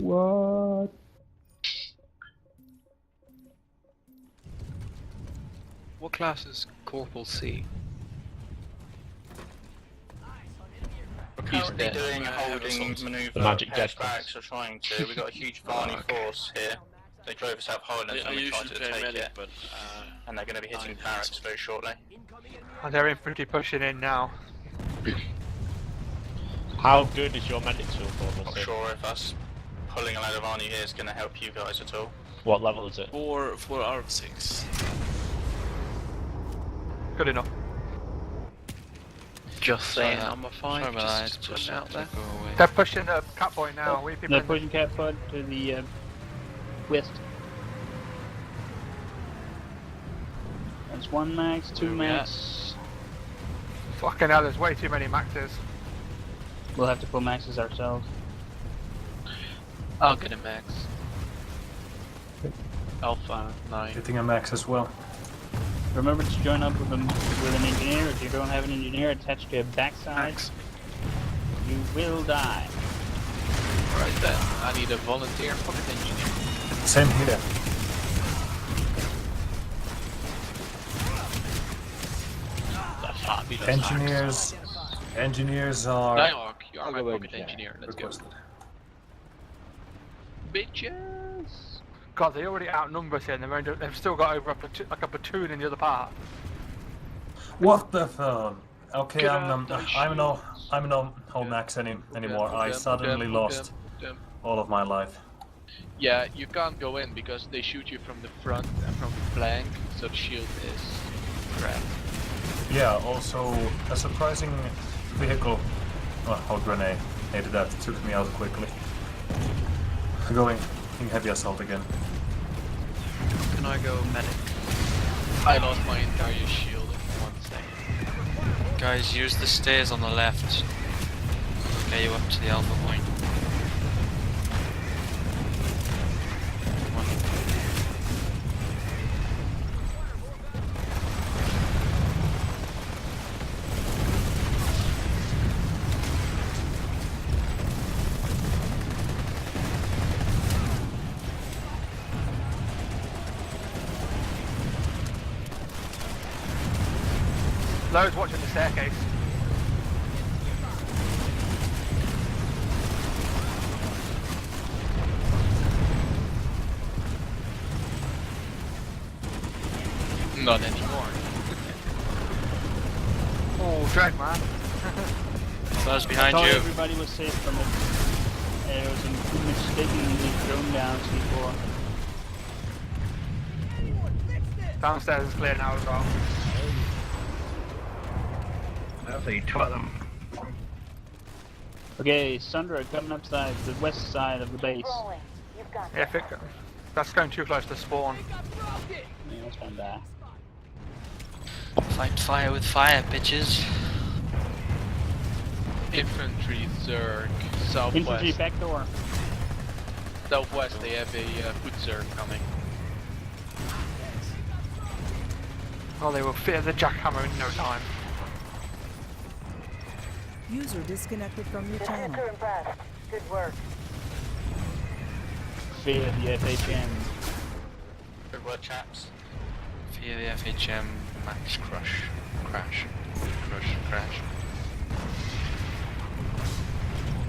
What? What class is Corporal C? We're currently doing a holding manoeuvre. The magic Paris dead Barracks are trying to. We've got a huge Varney force here. They drove us out Highlands I and we tried usually to play take medic, it. but And they're going to be hitting barracks very shortly. And they're infantry pushing in now. How good is your medic tool for Not sure if us pulling a load of Varney here is going to help you guys at all. What level is it? 4 out of 6. Good enough. Just saying, Sorry, I'm a fine. sorry about that, Just putting it out there. They're pushing the cap point now. We people They're in- pushing Cat Pod to the west. That's 1 max, 2 Where we at? max. Fucking hell, there's way too many maxes. We'll have to pull maxes ourselves. I'll get a max. Alpha 9. Getting a max as well. Remember to join up with an engineer. If you don't have an engineer attached to a backside, you will die. Right then, I need a volunteer pocket engineer. Same here. Engineers are Nighthawk, you are my pocket engineer. Let's go. Bitches! God, they already outnumber us here, and they've still got over a platoon in the other part. What the fuck? Okay, Get I'm out, no whole max anymore. I suddenly lost all of my life. Yeah, you can't go in because they shoot you from the front and from the flank, so the shield is crap. Yeah, also a surprising vehicle or grenade that took me out quickly. Going in heavy assault again. Can I go medic? I lost my entire shield in 1 second. Guys, use the stairs on the left. Get you up to the alpha point. Loads watching the staircase. Not anymore. Oh, dread man. Buzz I behind thought you. everybody was safe from it. It was mistakenly thrown down before. Downstairs is clear now as well. That's how you twat them. Okay, Sundra coming upside, the west side of the base. Yeah, if it, that's going too close to spawn. Yeah, that's one die. Fight fire with fire, bitches. Infantry, Zerg, southwest. Infantry back door. Southwest, they have a foot Zerg coming. Oh, they will fit the jackhammer in no time. User disconnected from your channel. Impressed. Good work. Fear the FHM. Good work, chaps. Fear the FHM max crash. Crash.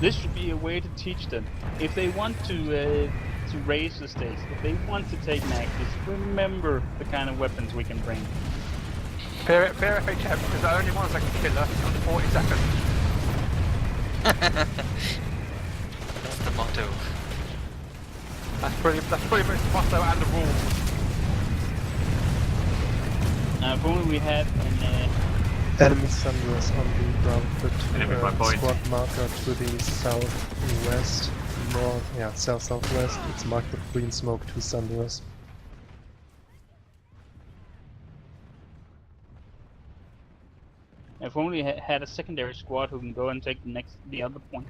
This should be a way to teach them. If they want to raise the stakes, if they want to take maxes, remember the kind of weapons we can bring. Fear FHM, because the only ones that can kill us under 40 seconds. That's the motto. That's pretty much the motto and the rule. If only we had an Enemy Sunrise on the ground point. squad marker to the southwest, south-southwest. It's marked with green smoke to Sunrise. if only had a secondary squad who can go and take the other point.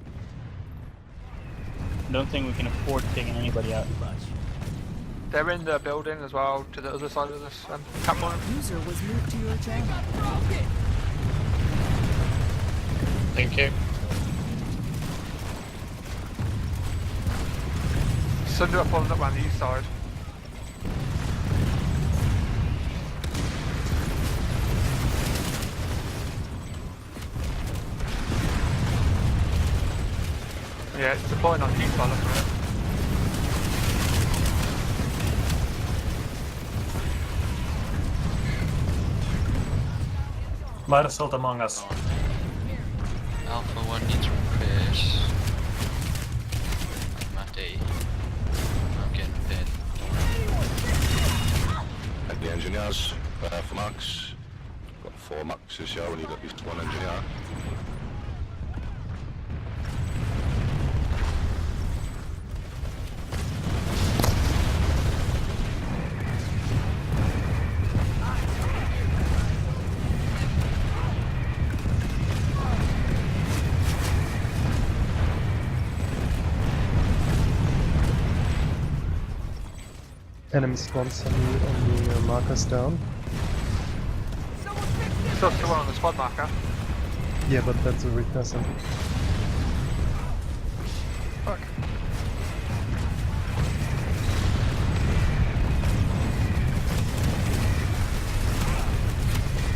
I don't think we can afford taking anybody out. They're in the building as well, to the other side of this camp point. User was moved to your channel. Thank you. Sunder are pulling up around the east side. Yeah, it's deploying on the east side, look at it. Light assault among us. Alpha 1 needs repairs. I'm at A. I'm getting dead. At the engineers, for Max. Got 4 Maxes here, we need at least 1 engineer. Enemy spawns on the markers down. Still one on the squad marker. Yeah, but that's a repressor. Fuck.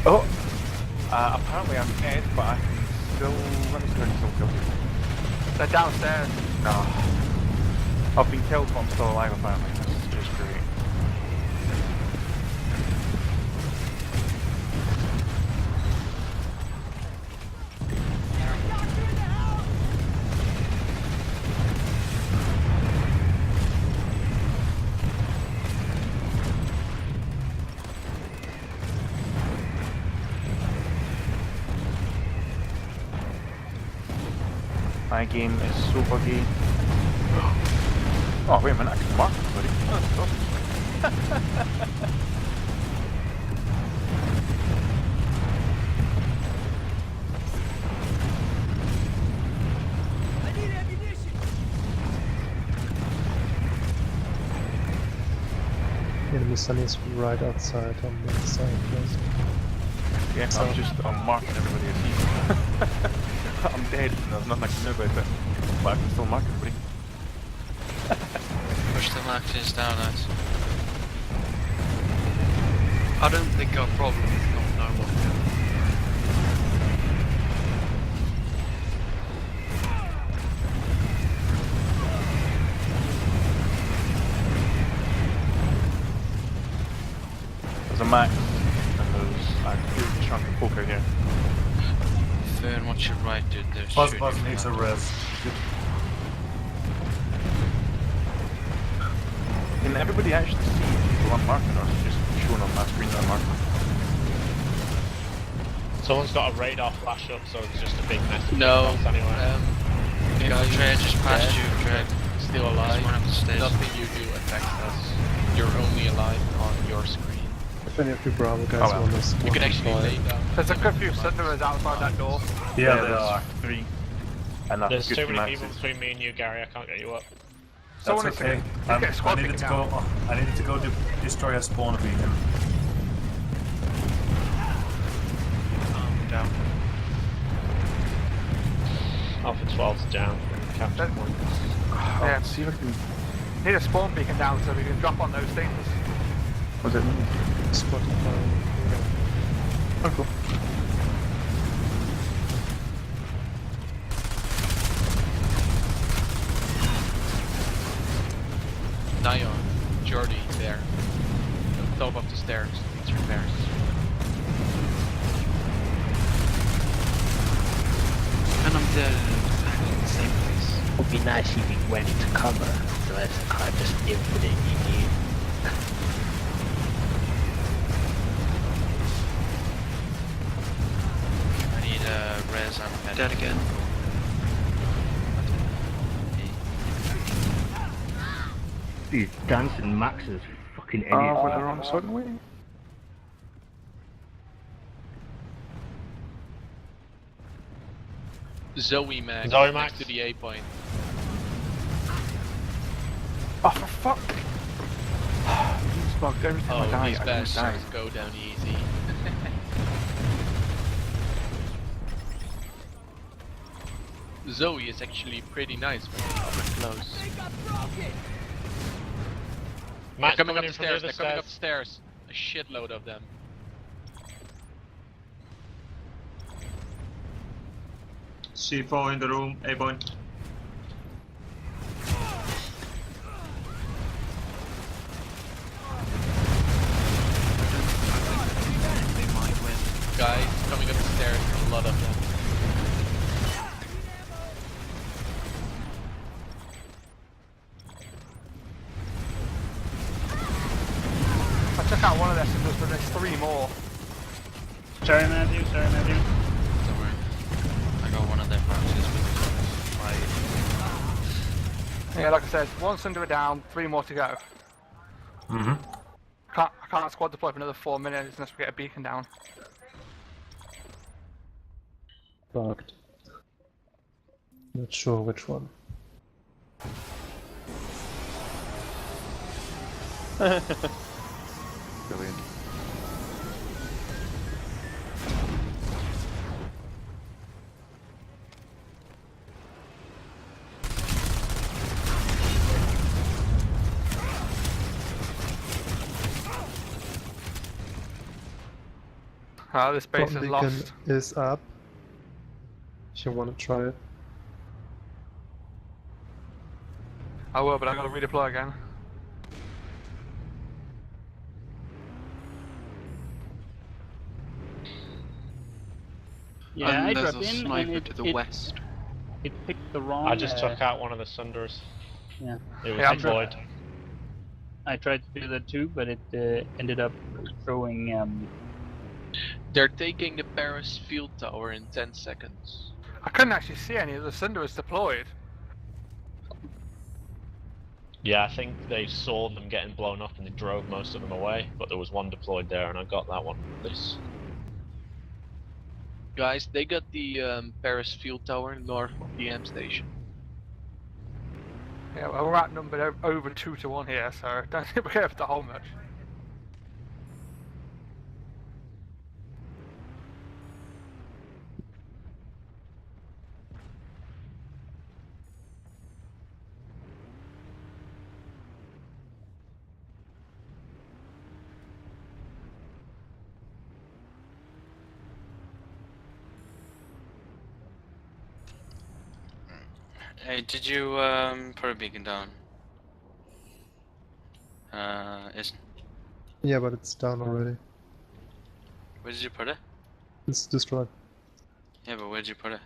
Oh! Apparently I'm dead, but I can still... Let me see if I can still kill people. They're downstairs. No. I've been killed, but I'm still alive apparently. That's just great. My game is super gay. Oh, wait a minute, I can mark somebody. Oh, that's awesome. I need ammunition. Enemy Sun is right outside on the southwest. Yeah, I'm marking everybody as evil. I'm dead, and there's nothing I can do about it. But I can still mark everybody. Push the maxes down, lads. I don't think our problem is not knowing what to do. There's a max, and there's a huge chunk of poker here. Fern, what's your right, dude? There's Buzz shooting Buzz from needs that a door. rest. Can everybody actually see people I'm marking, or is it just showing on my screen that I'm marking? Someone's got a radar flash up, so it's just a big mess. No, Anyway. Trey just passed you, Trey. Still alive. One up the stairs. Nothing you do affects us. You're only alive on your screen. If any of you Bravo guys want us, You can actually lay down. There's a good few Sunderers outside that door. Yeah, there are 3. And There's good too for many people Maxes. between me and you, Gary. I can't get you up. That's okay. I needed to go. I needed to go destroy a spawn beacon. Down. Alpha 12's down. Captain points. Yeah. See if I can. Need a spawn beacon down so we can drop on those things. Was it me? Spotify. Oh, cool. Nion, Jordy, there. Top of the stairs. It's repairs. And I'm dead exactly the same place. It would be nice if we went into cover, so that's kind of just infinite you. I need a res and a medic. Dead again. These dancing maxes, fucking idiots. Oh, we're on suddenly? Zoe Max. Zoe next Max. to the A point. Oh, for fuck! He's bugged every time I die. These I just die. bastards go down easy. Zoe is actually pretty nice when you're up and close. Matt's They're coming up in the from stairs, the they're other coming up the stairs. A shitload of them. C4 in the room, A point. They might win. Guys coming up the stairs, a lot of them. I took out one of their cinders, but there's 3 more. Sorry, Matthew. Sorry, Matthew. Don't worry. I got one of their boxes with Yeah, like I said, 1 cinder down, 3 more to go. Mm-hmm. I can't squad deploy for another 4 minutes unless we get a beacon down. Bugged. Not sure which one. Brilliant. This base is Bomb lost. beacon is up. If you want to try it. I will, but I gotta redeploy again. Yeah, And I there's dropped a in sniper and to the west. it picked the wrong. I just took out one of the Sunders. Yeah. It was Yeah, deployed. I tried to do that too, but it ended up throwing. They're taking the Paris field tower in 10 seconds. I couldn't actually see any of the cinders deployed. Yeah, I think they saw them getting blown up and they drove most of them away, but there was one deployed there and I got that one. This. Guys, they got the Paris field tower north of the M station. Yeah, well, we're outnumbered over 2 to 1 here, so don't think we're able to hold much. Hey, did you put a beacon down? Is Yeah, but it's down already. where did you put it? It's destroyed. Yeah, but where'd you put it?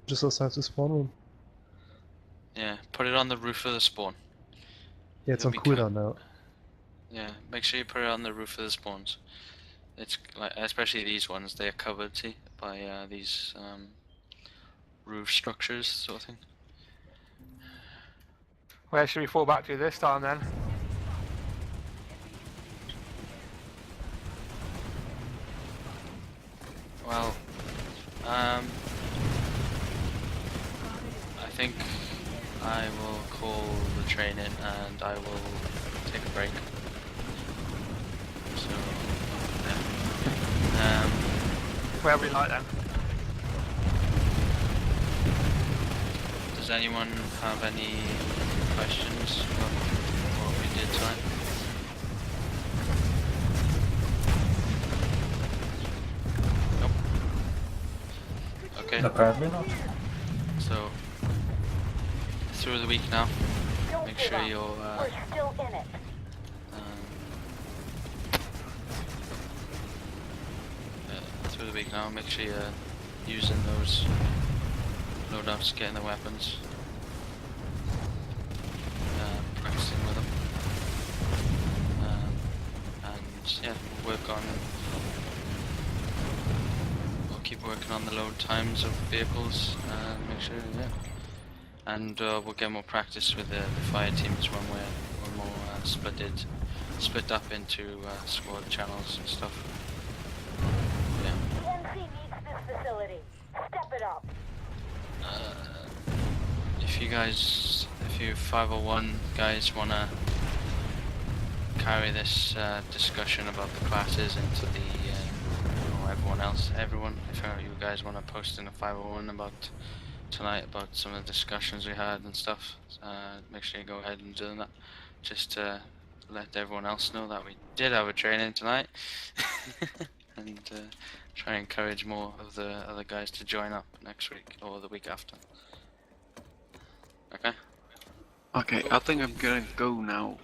Just outside the spawn room. Yeah, put it on the roof of the spawn. Yeah, it's You'll on be cooldown now. Yeah, make sure you put it on the roof of the spawns. It's like, especially these ones, they are covered, see, by these roof structures, sort of thing. Where should we fall back to this time then? Well, I think I will call the train in and I will take a break. So, yeah. Where we like then? Does anyone have any questions about what we did tonight? Nope. Okay. Apparently not. So, through the week now, make sure you're through the week now, make sure you're using those loadouts, getting the weapons, practicing with them, and yeah, we'll keep working on the load times of vehicles and make sure, yeah, and we'll get more practice with the fire teams when we're more split up into squad channels and stuff. Step it up. If you 501 guys wanna carry this discussion about the classes into the or everyone, if you guys wanna post in a 501 about tonight about some of the discussions we had and stuff, make sure you go ahead and do that, just to let everyone else know that we did have a training tonight, and try and encourage more of the other guys to join up next week or the week after. Okay? Okay, I think I'm gonna go now.